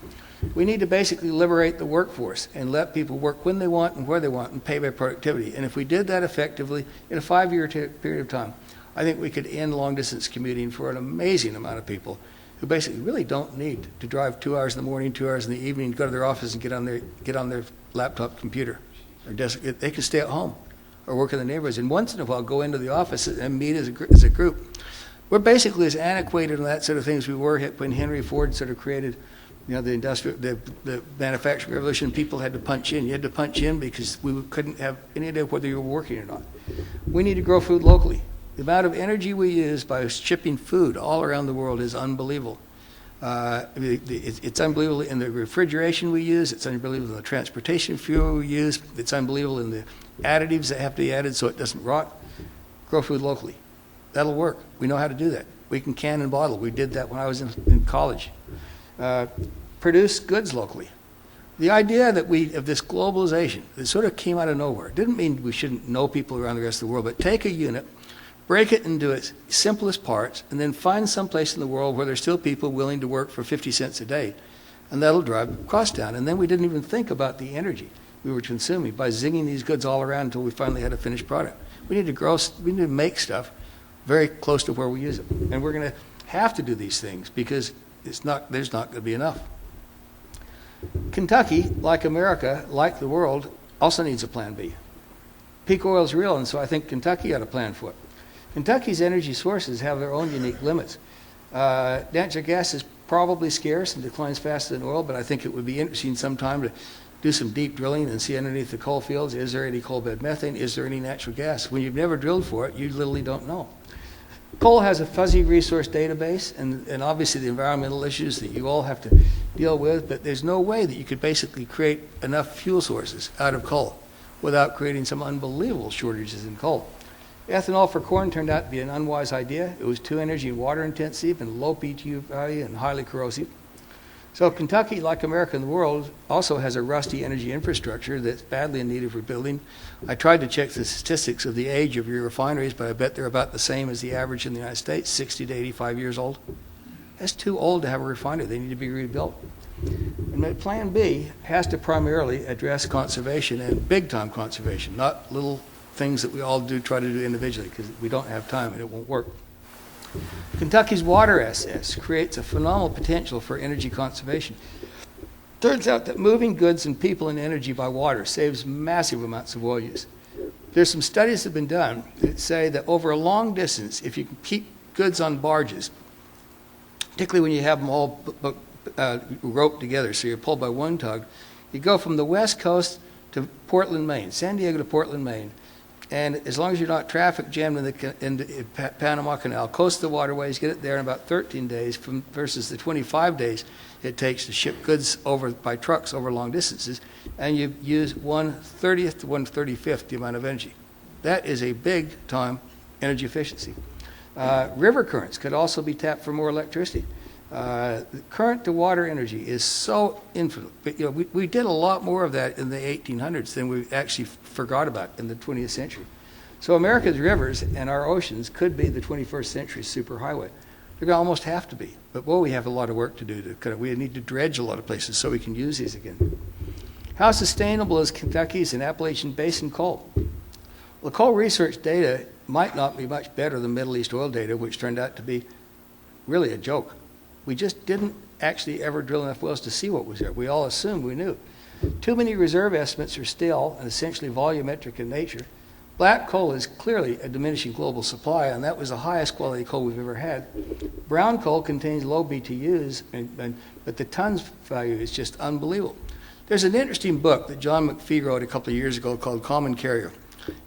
We need to basically liberate the workforce and let people work when they want and where they want and pay by productivity. And if we did that effectively in a 5-year period of time, I think we could end long-distance commuting for an amazing amount of people who basically really don't need to drive 2 hours in the morning, 2 hours in the evening, go to their office and get on their laptop computer or desk. They can stay at home or work in the neighborhoods, and once in a while go into the office and meet as a group. We're basically as antiquated on that sort of thing as we were when Henry Ford sort of created, the manufacturing revolution. People had to punch in. You had to punch in because we couldn't have any idea whether you were working or not. We need to grow food locally. The amount of energy we use by shipping food all around the world is unbelievable. It's unbelievable in the refrigeration we use. It's unbelievable in the transportation fuel we use. It's unbelievable in the additives that have to be added so it doesn't rot. Grow food locally. That'll work. We know how to do that. We can can and bottle. We did that when I was in college. Produce goods locally. The idea that of this globalization that sort of came out of nowhere didn't mean we shouldn't know people around the rest of the world, but take a unit, break it into its simplest parts, and then find some place in the world where there's still people willing to work for 50 cents a day, and that'll drive costs down. And then we didn't even think about the energy we were consuming by zinging these goods all around until we finally had a finished product. We need to make stuff very close to where we use it. And we're going to have to do these things because there's not going to be enough. Kentucky, like America, like the world, also needs a plan B. Peak oil is real, and so I think Kentucky got a plan for it. Kentucky's energy sources have their own unique limits. Natural gas is probably scarce and declines faster than oil, but I think it would be interesting sometime to do some deep drilling and see underneath the coal fields, is there any coal bed methane? Is there any natural gas? When you've never drilled for it, you literally don't know. Coal has a fuzzy resource database and obviously the environmental issues that you all have to deal with, but there's no way that you could basically create enough fuel sources out of coal without creating some unbelievable shortages in coal. Ethanol for corn turned out to be an unwise idea. It was too energy and water intensive and low BTU value and highly corrosive. So Kentucky, like America and the world, also has a rusty energy infrastructure that's badly in need of rebuilding. I tried to check the statistics of the age of your refineries, but I bet they're about the same as the average in the United States, 60 to 85 years old. That's too old to have a refinery. They need to be rebuilt. And Plan B has to primarily address conservation, and big-time conservation, not little things that we all try to do individually, because we don't have time and it won't work. Kentucky's water assets creates a phenomenal potential for energy conservation. Turns out that moving goods and people and energy by water saves massive amounts of oil use. There's some studies that have been done that say that over a long distance, if you can keep goods on barges, particularly when you have them all roped together, so you're pulled by one tug, you go from the west coast to Portland, Maine, San Diego to Portland, Maine, and as long as you're not traffic jammed in the Panama Canal, coast the waterways, get it there in about 13 days versus the 25 days it takes to ship goods over by trucks over long distances, and you use 1/30th to 1/35th the amount of energy. That is a big-time energy efficiency. River currents could also be tapped for more electricity. Current-to-water energy is so infinite. But, we did a lot more of that in the 1800s than we actually forgot about in the 20th century. So America's rivers and our oceans could be the 21st century superhighway. They're going to almost have to be. But, boy, we have a lot of work to do. We need to dredge a lot of places so we can use these again. How sustainable is Kentucky's and Appalachian Basin coal? Well, the coal research data might not be much better than Middle East oil data, which turned out to be really a joke. We just didn't actually ever drill enough wells to see what was there. We all assumed we knew. Too many reserve estimates are stale and essentially volumetric in nature. Black coal is clearly a diminishing global supply, and that was the highest quality coal we've ever had. Brown coal contains low BTUs, but the tons value is just unbelievable. There's an interesting book that John McPhee wrote a couple of years ago called Common Carrier.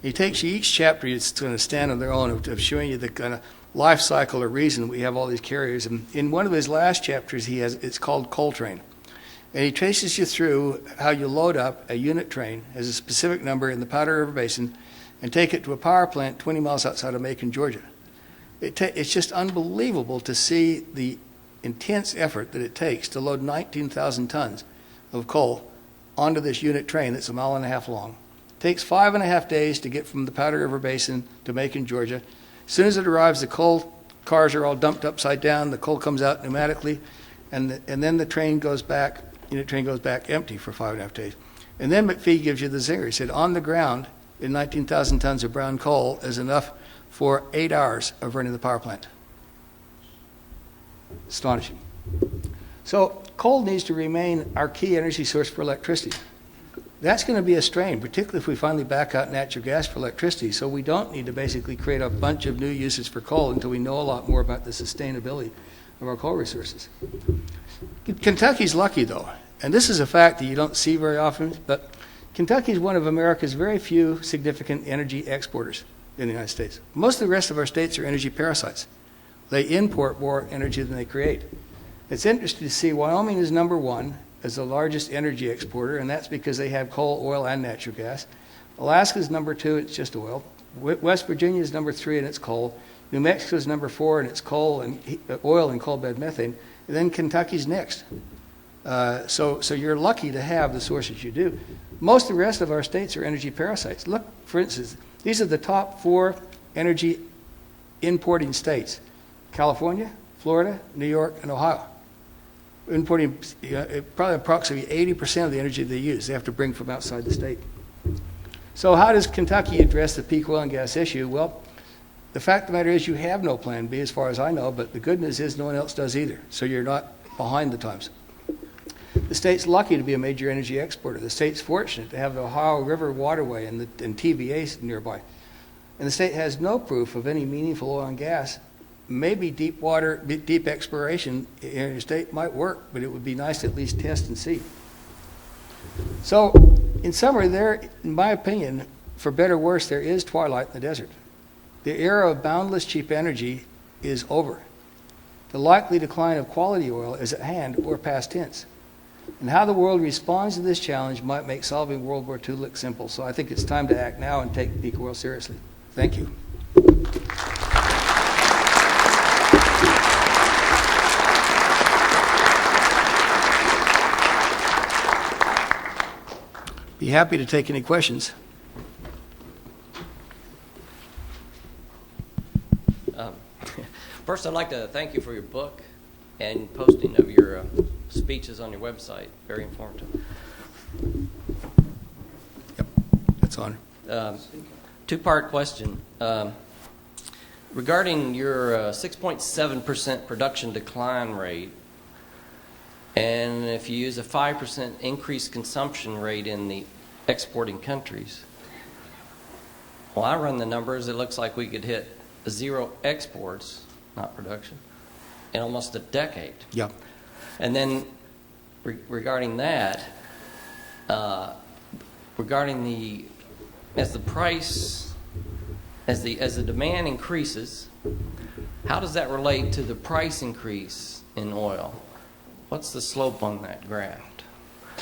He takes you each chapter, it's going to stand on their own, of showing you the kind of life cycle or reason we have all these carriers. And in one of his last chapters, it's called Coal Train. And he traces you through how you load up a unit train as a specific number in the Powder River Basin and take it to a power plant 20 miles outside of Macon, Georgia. It's just unbelievable to see the intense effort that it takes to load 19,000 tons of coal onto this unit train that's 1.5 miles long. It takes 5.5 days to get from the Powder River Basin to Macon, Georgia. As soon as it arrives, the coal cars are all dumped upside down. The coal comes out pneumatically, and then the train goes back. Unit train goes back empty for 5.5 days. And then McPhee gives you the zinger. He said, on the ground, in 19,000 tons of brown coal is enough for 8 hours of running the power plant. Astonishing. So coal needs to remain our key energy source for electricity. That's going to be a strain, particularly if we finally back out natural gas for electricity. So we don't need to basically create a bunch of new uses for coal until we know a lot more about the sustainability of our coal resources. Kentucky's lucky, though, and this is a fact that you don't see very often, but Kentucky is one of America's very few significant energy exporters in the United States. Most of the rest of our states are energy parasites. They import more energy than they create. It's interesting to see Wyoming is number one as the largest energy exporter, and that's because they have coal, oil, and natural gas. Alaska is number 2, it's just oil. West Virginia is number 3, and it's coal. New Mexico is number 4, and it's coal and oil and coal bed methane. And then Kentucky's next. So you're lucky to have the sources you do. Most of the rest of our states are energy parasites. Look, for instance, these are the top 4 energy importing states: California, Florida, New York, and Ohio. Importing probably approximately 80% of the energy they use. They have to bring from outside the state. So how does Kentucky address the peak oil and gas issue? Well, the fact of the matter is you have no plan B as far as I know, but the good news is no one else does either. So you're not behind the times. The state's lucky to be a major energy exporter. The state's fortunate to have the Ohio River waterway and TVA nearby. And the state has no proof of any meaningful oil and gas. Maybe deep exploration in your state might work, but it would be nice to at least test and see. So, in summary, in my opinion, for better or worse, there is twilight in the desert. The era of boundless cheap energy is over. The likely decline of quality oil is at hand or past tense. And how the world responds to this challenge might make solving World War II look simple. So I think it's time to act now and take peak oil seriously. Thank you. happy to take any questions. First, I'd like to thank you for your book and posting of your speeches on your website. Very informative. Yep, that's on. Two-part question. Regarding your 6.7% production decline rate, and if you use a 5% increased consumption rate in the exporting countries, well, I run the numbers. It looks like we could hit zero exports, not production, in almost a decade. Yeah. And then regarding that, regarding the as the demand increases, how does that relate to the price increase in oil? What's the slope on that graph?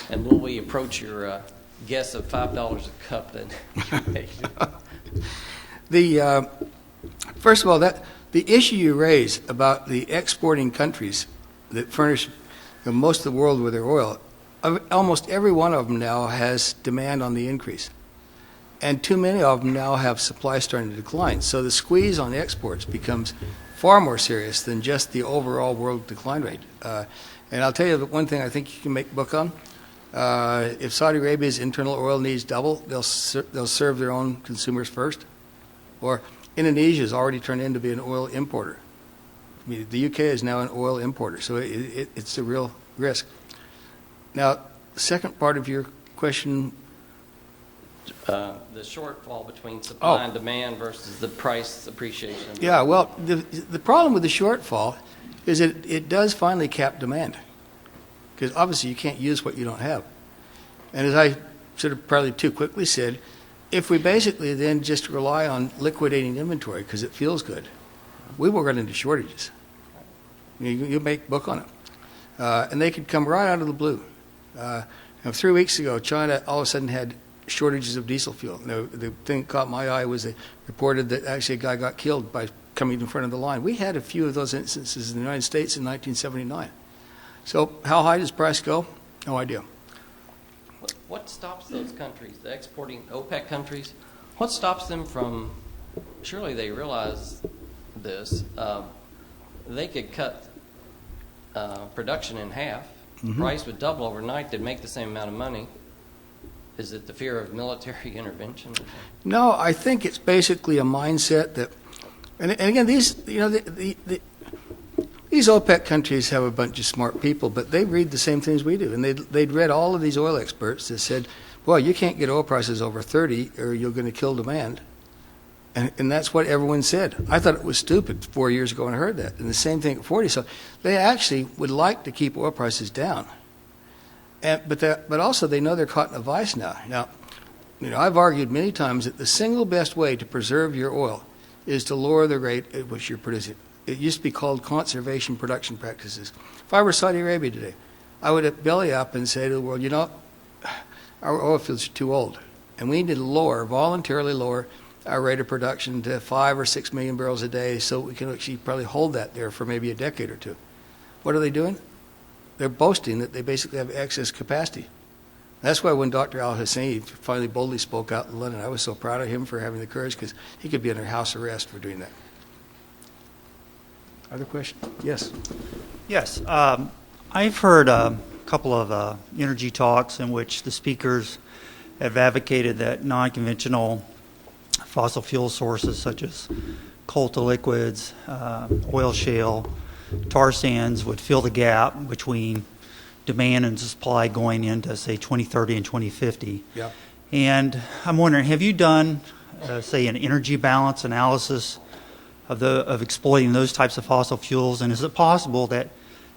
And will we approach your guess of $5 a cup that you made? First of all, the issue you raise about the exporting countries that furnish most of the world with their oil, almost every one of them now has demand on the increase. And too many of them now have supply starting to decline. So the squeeze on exports becomes far more serious than just the overall world decline rate. And I'll tell you one thing I think you can make a book on. If Saudi Arabia's internal oil needs double, they'll serve their own consumers first. Or Indonesia has already turned into be an oil importer. I mean, the UK is now an oil importer, so it's a real risk. Now, the second part of your question. The shortfall between supply and demand versus the price appreciation. Yeah, well, the problem with the shortfall is that it does finally cap demand, because obviously you can't use what you don't have. And as I sort of probably too quickly said, if we basically then just rely on liquidating inventory because it feels good, we will run into shortages. You make book on it. And they could come right out of the blue. 3 weeks ago, China all of a sudden had shortages of diesel fuel. Now, the thing that caught my eye was they reported that actually a guy got killed by coming in front of the line. We had a few of those instances in the United States in 1979. So how high does price go? No idea. What stops those countries, the exporting OPEC countries, what stops them from, surely they realize this, they could cut production in half, the price would double overnight, they'd make the same amount of money. Is it the fear of military intervention? No, I think it's basically a mindset that, and again, these these OPEC countries have a bunch of smart people, but they read the same things we do, and they'd read all of these oil experts that said, well, you can't get oil prices over 30 or you're going to kill demand. And that's what everyone said. I thought it was stupid 4 years ago when I heard that. And the same thing at 40. So they actually would like to keep oil prices down. But also they know they're caught in a vice now. Now, I've argued many times that the single best way to preserve your oil is to lower the rate at which you're producing. It used to be called conservation production practices. If I were Saudi Arabia today, I would belly up and say to the world, our oil fields are too old. And we need to voluntarily lower our rate of production to 5 or 6 million barrels a day so we can actually probably hold that there for maybe a decade or two. What are they doing? They're boasting that they basically have excess capacity. That's why when Dr. al-Husseini finally boldly spoke out in London, I was so proud of him for having the courage, because he could be under house arrest for doing that. Other question? Yes. Yes. I've heard a couple of energy talks in which the speakers have advocated that non-conventional fossil fuel sources such as coal to liquids, oil shale, tar sands would fill the gap between demand and supply going into, say, 2030 and 2050. Yeah. And I'm wondering, have you done, say, an energy balance analysis of exploiting those types of fossil fuels? And is it possible that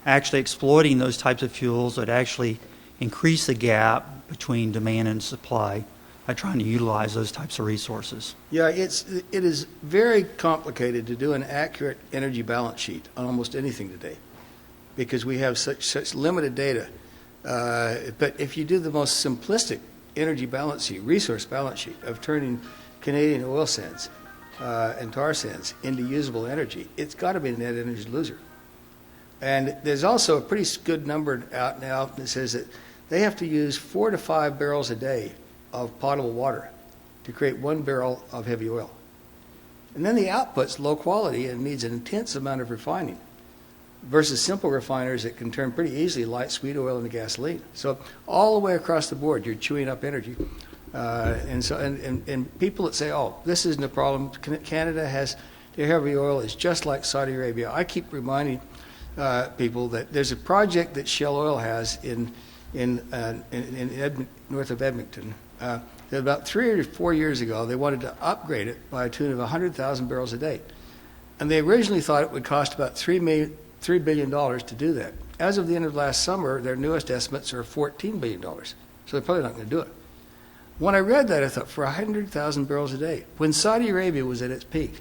actually exploiting those types of fuels would actually increase the gap between demand and supply by trying to utilize those types of resources? Yeah, it is very complicated to do an accurate energy balance sheet on almost anything today, because we have such limited data. But if you do the most simplistic energy balance sheet, resource balance sheet of turning Canadian oil sands and tar sands into usable energy, it's got to be a net energy loser. And there's also a pretty good number out now that says that they have to use 4 to 5 barrels a day of potable water to create 1 barrel of heavy oil. And then the output's low quality and needs an intense amount of refining versus simple refiners that can turn pretty easily light sweet oil into gasoline. So all the way across the board, you're chewing up energy. And people that say, oh, this isn't a problem, Canada has their heavy oil is just like Saudi Arabia. I keep reminding people that there's a project that Shell Oil has in north of Edmonton. That about 3 or 4 years ago, they wanted to upgrade it by a tune of 100,000 barrels a day. And they originally thought it would cost about $3 billion to do that. As of the end of last summer, their newest estimates are $14 billion. So they're probably not going to do it. When I read that, I thought, for 100,000 barrels a day, when Saudi Arabia was at its peak,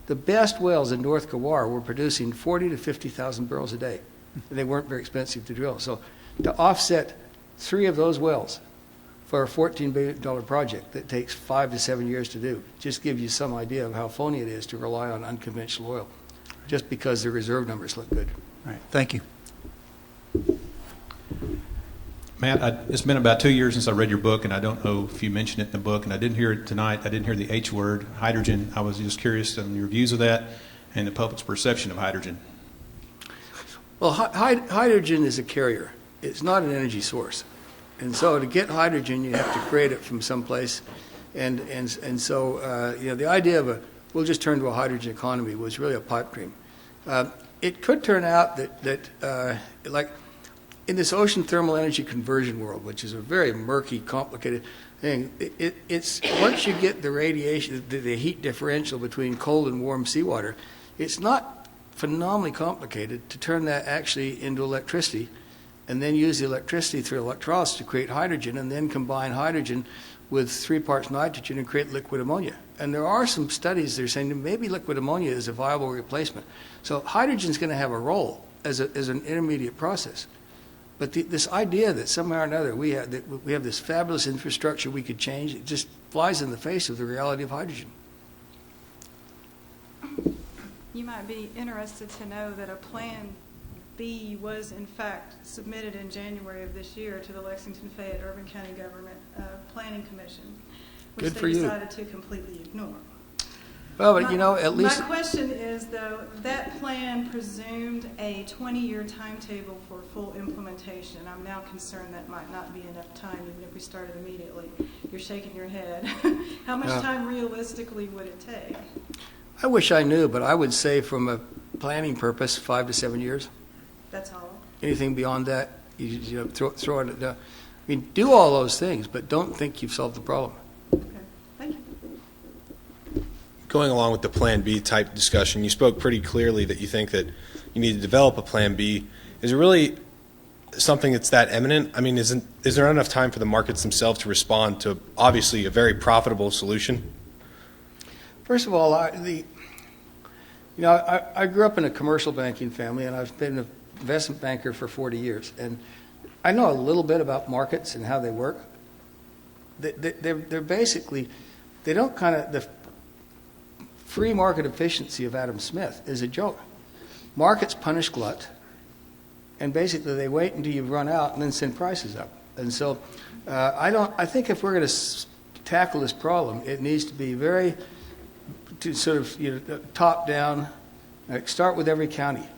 the best wells in North Ghawar were producing 40 to 50,000 barrels a day. And they weren't very expensive to drill. So to offset 3 of those wells for a $14 billion project that takes 5 to 7 years to do just gives you some idea of how phony it is to rely on unconventional oil just because the reserve numbers look good. All right, thank you. Matt, it's been about 2 years since I read your book, and I don't know if you mentioned it in the book, and I didn't hear it tonight. I didn't hear the H word, hydrogen. I was just curious on your views of that and the public's perception of hydrogen. Well, hydrogen is a carrier. It's not an energy source. And so to get hydrogen, you have to create it from someplace. And so, the idea of we'll just turn to a hydrogen economy was really a pipe dream. It could turn out that like in this ocean thermal energy conversion world, which is a very murky, complicated thing, it's once you get the radiation, the heat differential between cold and warm seawater, it's not phenomenally complicated to turn that actually into electricity and then use the electricity through electrolysis to create hydrogen and then combine hydrogen with 3 parts nitrogen and create liquid ammonia. And there are some studies that are saying that maybe liquid ammonia is a viable replacement. So hydrogen is going to have a role as an intermediate process. But this idea that somehow or another we have this fabulous infrastructure we could change, it just flies in the face of the reality of hydrogen. You might be interested to know that a Plan B was in fact submitted in January of this year to the Lexington-Fayette Urban County Government Planning Commission, which Good for they you. decided to completely ignore. Well, but at least My question is, though, that plan presumed a 20-year timetable for full implementation. I'm now concerned that might not be enough time, even if we started immediately. You're shaking your head. How much time realistically would it take? I wish I knew, but I would say from a planning purpose, 5 to 7 years. That's all. Anything beyond that, you throw it down. I mean, do all those things, but don't think you've solved the problem. Okay. Thank you. Going along with the Plan B type discussion, you spoke pretty clearly that you think that you need to develop a Plan B. Is it really something that's that imminent? I mean, is there not enough time for the markets themselves to respond to obviously a very profitable solution? First of all, I grew up in a commercial banking family, and I've been an investment banker for 40 years, and I know a little bit about markets and how they work. They're basically, they don't the free market efficiency of Adam Smith is a joke. Markets punish glut, and basically they wait until you've run out and then send prices up. And so I think if we're going to tackle this problem, it needs to be very top down. Like start with every county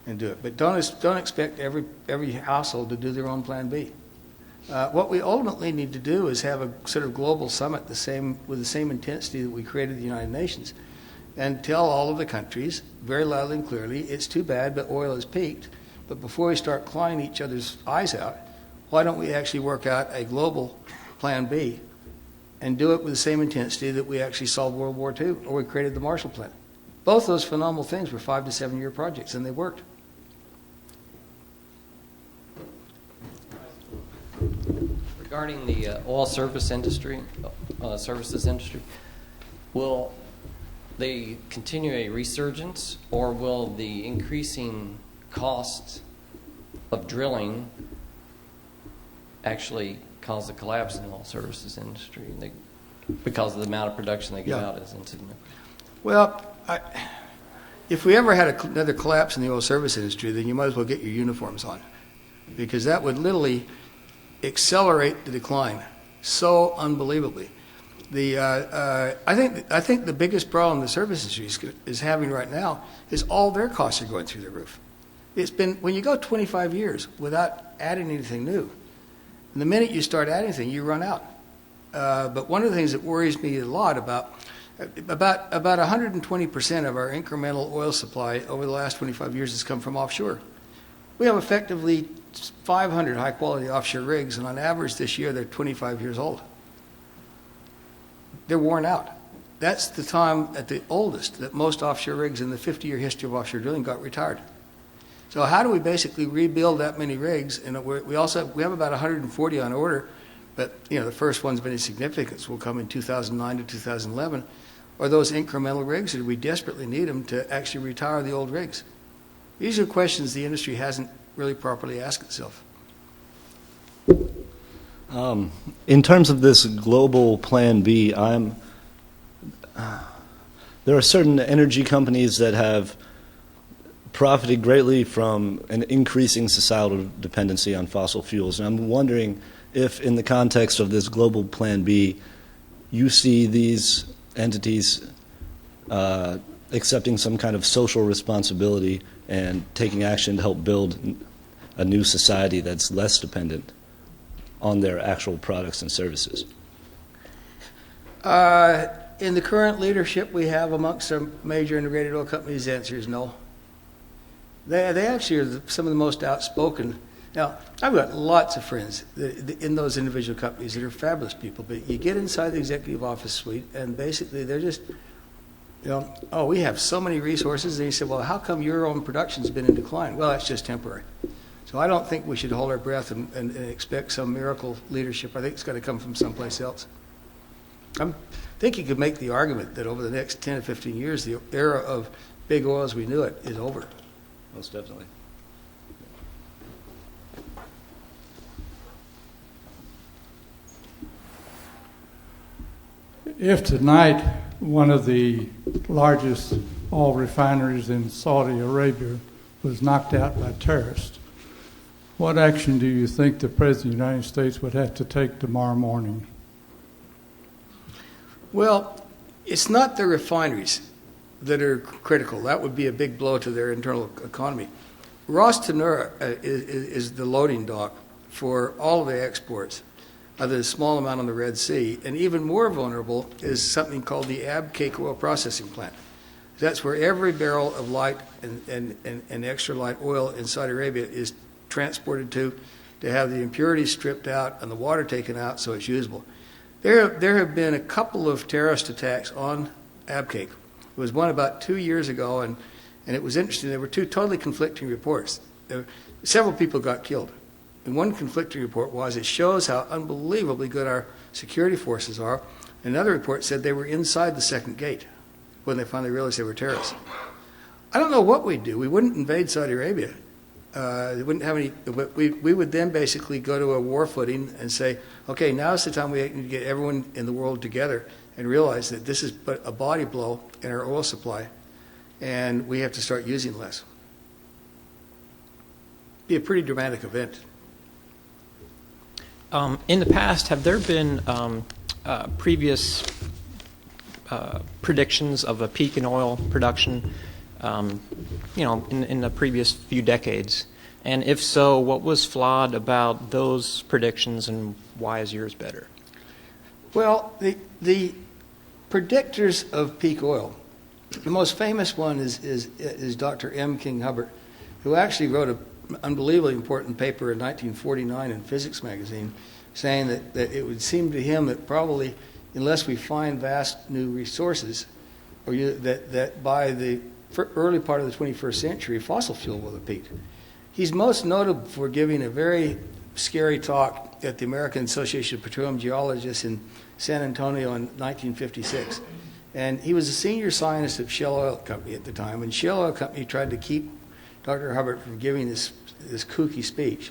and do it, but don't expect every household to do their own Plan B. What we ultimately need to do is have a sort of global summit with the same intensity that we created the United Nations, and tell all of the countries very loudly and clearly, it's too bad, but oil has peaked. But before we start clawing each other's eyes out, why don't we actually work out a global Plan B and do it with the same intensity that we actually solved World War II or we created the Marshall Plan? Both those phenomenal things were 5 to 7 year projects, and they worked. Regarding the oil services industry, will they continue a resurgence, or will the increasing cost of drilling actually cause a collapse in the oil services industry because of the amount of production they get out is insignificant? Well, if we ever had another collapse in the oil service industry, then you might as well get your uniforms on, because that would literally accelerate the decline so unbelievably. I think the biggest problem the service industry is having right now is all their costs are going through the roof. It's been, when you go 25 years without adding anything new, and the minute you start adding anything, you run out. But one of the things that worries me a lot about 120% of our incremental oil supply over the last 25 years has come from offshore. We have effectively 500 high-quality offshore rigs, and on average this year they're 25 years old. They're worn out. That's the time at the oldest that most offshore rigs in the 50-year history of offshore drilling got retired. So how do we basically rebuild that many rigs? And we have about 140 on order, but the first ones of any significance will come in 2009 to 2011. Are those incremental rigs, or do we desperately need them to actually retire the old rigs? These are questions the industry hasn't really properly asked itself. In terms of this global Plan B, there are certain energy companies that have profited greatly from an increasing societal dependency on fossil fuels. And I'm wondering if, in the context of this global Plan B, you see these entities accepting some kind of social responsibility and taking action to help build a new society that's less dependent on their actual products and services. In the current leadership we have amongst our major integrated oil companies, the answer is no. They actually are some of the most outspoken. Now, I've got lots of friends in those individual companies that are fabulous people, but you get inside the executive office suite, and basically they're just, oh, we have so many resources. And you say, well, how come your own production's been in decline? Well, that's just temporary. So I don't think we should hold our breath and expect some miracle leadership. I think it's got to come from someplace else. I think you could make the argument that over the next 10 to 15 years, the era of big oil as we knew it is over. Most definitely. If tonight one of the largest oil refineries in Saudi Arabia was knocked out by terrorists, what action do you think the President of the United States would have to take tomorrow morning? Well, it's not the refineries that are critical. That would be a big blow to their internal economy. Ras Tanura is the loading dock for all of the exports, other small amount on the Red Sea, and even more vulnerable is something called the Abqaiq oil processing plant. That's where every barrel of light and extra light oil in Saudi Arabia is transported to have the impurities stripped out and the water taken out so it's usable. There have been a couple of terrorist attacks on Abqaiq. There was one about 2 years ago, and it was interesting. There were two totally conflicting reports. Several people got killed. And one conflicting report was it shows how unbelievably good our security forces are. Another report said they were inside the second gate when they finally realized they were terrorists. I don't know what we'd do. We wouldn't invade Saudi Arabia. They wouldn't have any. We would then basically go to a war footing and say, okay, now's the time we need to get everyone in the world together and realize that this is but a body blow in our oil supply, and we have to start using less. Be a pretty dramatic event. In the past, have there been previous predictions of a peak in oil production, in the previous few decades? And if so, what was flawed about those predictions, and why is yours better? Well, the predictors of peak oil, the most famous one is Dr. M. King Hubbert, who actually wrote an unbelievably important paper in 1949 in Physics magazine saying that it would seem to him that probably unless we find vast new resources, or that by the early part of the 21st century, fossil fuel will have peaked. He's most notable for giving a very scary talk at the American Association of Petroleum Geologists in San Antonio in 1956. And he was a senior scientist at Shell Oil Company at the time, and Shell Oil Company tried to keep Dr. Hubbert from giving this kooky speech.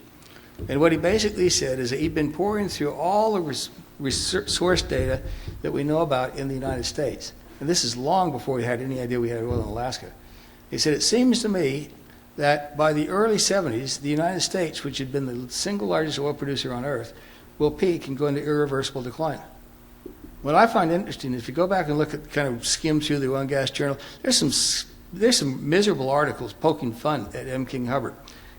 And what he basically said is that he'd been pouring through all the source data that we know about in the United States. And this is long before we had any idea we had oil in Alaska. He said, it seems to me that by the early 70s, the United States, which had been the single largest oil producer on Earth, will peak and go into irreversible decline. What I find interesting is if you go back and look at, kind of skim through the oil and gas journal, there's some miserable articles poking fun at M. King Hubbard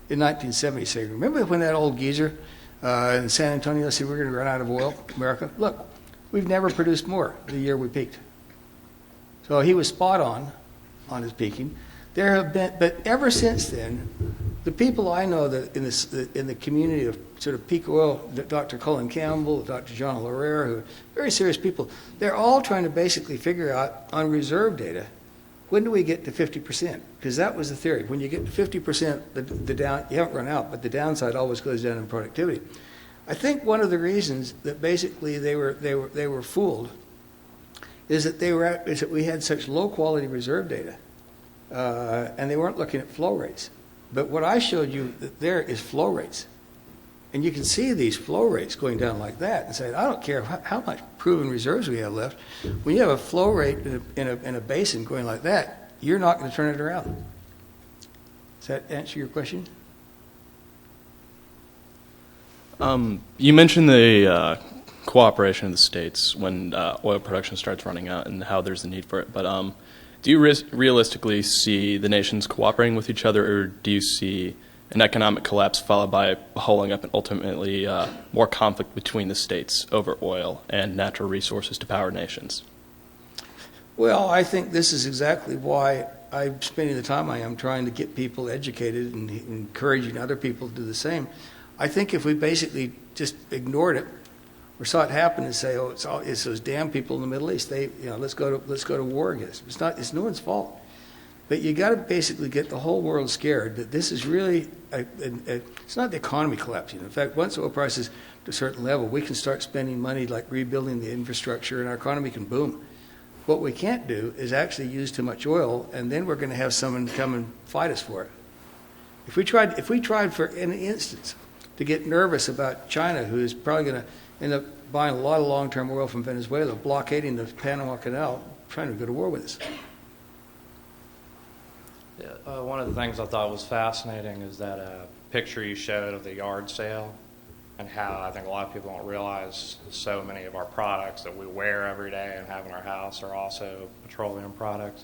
in 1970 saying, remember when that old geezer in San Antonio said we're going to run out of oil, America? Look, we've never produced more the year we peaked. So he was spot on his peaking. There have been, but ever since then, the people I know that in the community of sort of peak oil, Dr. Colin Campbell, Dr. John Larrea, who are very serious people, they're all trying to basically figure out on reserve data, when do we get to 50%? Because that was the theory. When you get to 50%, the down, you haven't run out, but the downside always goes down in productivity. I think one of the reasons that basically they were fooled is that we had such low quality reserve data, and they weren't looking at flow rates. But what I showed you there is flow rates. And you can see these flow rates going down like that and say, I don't care how much proven reserves we have left. When you have a flow rate in a basin going like that, you're not going to turn it around. Does that answer your question? You mentioned the cooperation of the states when oil production starts running out and how there's a need for it. But do you realistically see the nations cooperating with each other, or do you see an economic collapse followed by holding up and ultimately more conflict between the states over oil and natural resources to power nations? Well, I think this is exactly why I'm spending the time I am trying to get people educated and encouraging other people to do the same. I think if we basically just ignored it or saw it happen and say, "Oh, it's those damn people in the Middle East. Let's go to war against them." It's no one's fault. But you got to basically get the whole world scared that this is really it's not the economy collapsing. In fact, once oil prices to a certain level, we can start spending money like rebuilding the infrastructure, and our economy can boom. What we can't do is actually use too much oil, and then we're going to have someone come and fight us for it. If we tried for an instance to get nervous about China, who is probably going to end up buying a lot of long-term oil from Venezuela, blockading the Panama Canal, trying to go to war with us. Yeah, one of the things I thought was fascinating is that picture you showed of the yard sale, and how I think a lot of people don't realize so many of our products that we wear every day and have in our house are also petroleum products.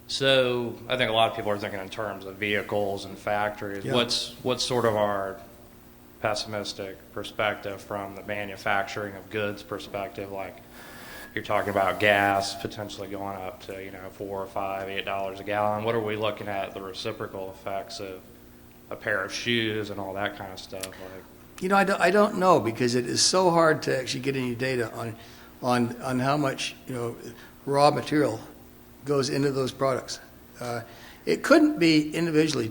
So I think a lot of people are thinking in terms of vehicles and factories. Yeah. What's sort of our pessimistic perspective from the manufacturing of goods perspective? Like, you're talking about gas potentially going up to, $4 or $5, $8 a gallon. What are we looking at the reciprocal effects of a pair of shoes and all that kind of stuff? I don't know, because it is so hard to actually get any data on how much raw material goes into those products. It couldn't be individually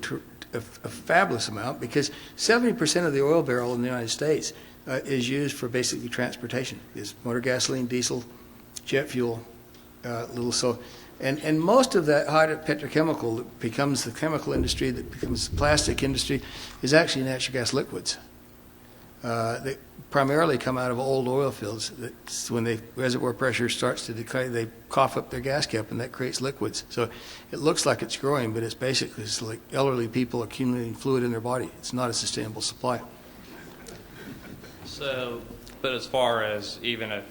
a fabulous amount, because 70% of the oil barrel in the United States is used for basically transportation. Is motor gasoline, diesel, jet fuel, and most of that petrochemical that becomes the chemical industry, that becomes the plastic industry, is actually natural gas liquids. They primarily come out of old oil fields. That's when the reservoir pressure starts to decay, they cough up their gas cap, and that creates liquids. So it looks like it's growing, but it's basically like elderly people accumulating fluid in their body. It's not a sustainable supply. So, but as far as even if,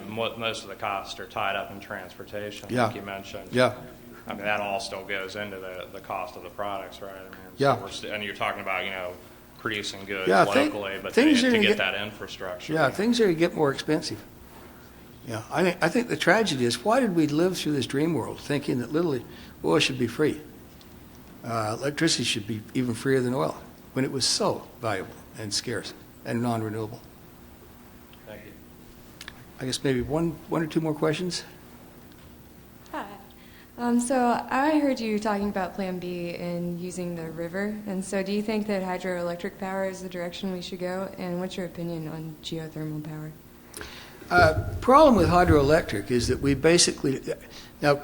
most of the costs are tied up in transportation, Yeah. like you mentioned. Yeah. I mean, that all still goes into the cost of the products, right? Yeah. And you're talking about, producing goods Yeah, locally, but things to are get get- that infrastructure. Yeah, things are going to get more expensive. Yeah, I think the tragedy is, why did we live through this dream world thinking that literally oil should be free? Electricity should be even freer than oil, when it was so valuable and scarce and non-renewable. Thank you. I guess maybe one or two more questions. Hi. So I heard you talking about Plan B and using the river. And so do you think that hydroelectric power is the direction we should go? And what's your opinion on geothermal power? Problem with hydroelectric is that we basically, now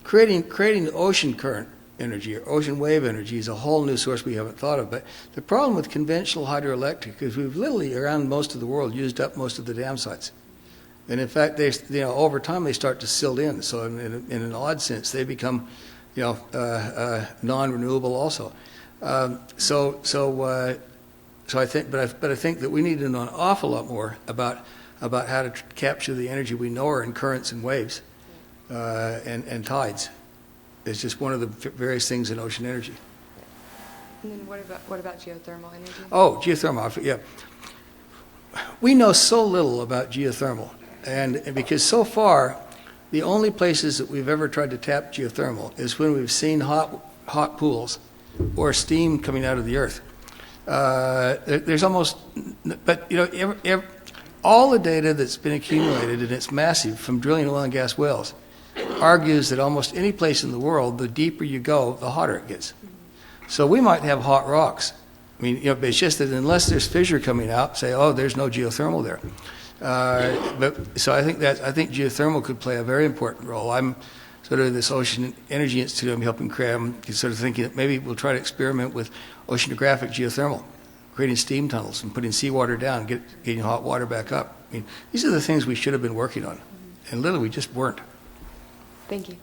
creating ocean current energy or ocean wave energy is a whole new source we haven't thought of. But the problem with conventional hydroelectric is we've literally, around most of the world, used up most of the dam sites. And in fact, over time they start to silt in. So in an odd sense, they become, non-renewable also. So I think, but I think that we need to know an awful lot more about how to capture the energy we know are in currents and waves and tides. It's just one of the various things in ocean energy. And then what about geothermal energy? Oh, geothermal, yeah. We know so little about geothermal, and because so far, the only places that we've ever tried to tap geothermal is when we've seen hot pools or steam coming out of the earth. There's almost, but you know, all the data that's been accumulated, and it's massive, from drilling oil and gas wells, argues that almost any place in the world, the deeper you go, the hotter it gets. So we might have hot rocks. I mean, you know, it's just that unless there's fissure coming out, say, oh, there's no geothermal there. But so I think geothermal could play a very important role. I'm sort of this Ocean Energy Institute. I'm helping cram, sort of thinking that maybe we'll try to experiment with oceanographic geothermal, creating steam tunnels and putting seawater down, getting hot water back up. I mean, these are the things we should have been working on, and literally we just weren't. Thank you.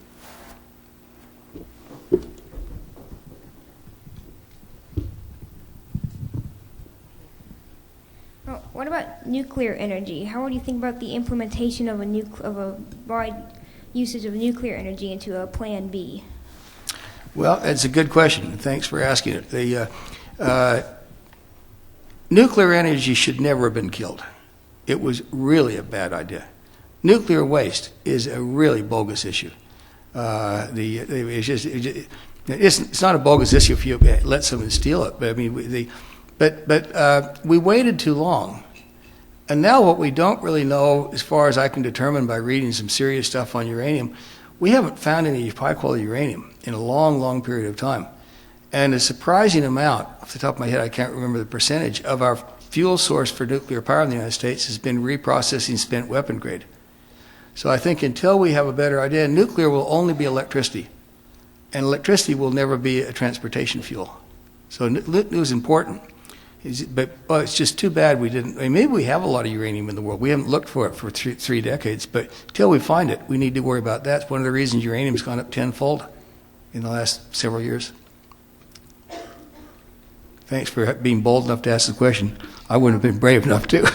What about nuclear energy? How would you think about the implementation of a wide usage of nuclear energy into a Plan B? Well, that's a good question. Thanks for asking it. The nuclear energy should never have been killed. It was really a bad idea. Nuclear waste is a really bogus issue. It's not a bogus issue if you let someone steal it. But I mean, we waited too long, and now what we don't really know, as far as I can determine by reading some serious stuff on uranium, we haven't found any high-quality uranium in a long, long period of time. And a surprising amount, off the top of my head, I can't remember the percentage, of our fuel source for nuclear power in the United States has been reprocessing spent weapon grade. So I think until we have a better idea, nuclear will only be electricity, and electricity will never be a transportation fuel. So nuclear is important. But it's just too bad we didn't. I mean, maybe we have a lot of uranium in the world. We haven't looked for it for three decades. But until we find it, we need to worry about that. It's one of the reasons uranium's gone up tenfold in the last several years. Thanks for being bold enough to ask the question. I wouldn't have been brave enough to.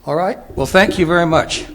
All right. Well, thank you very much.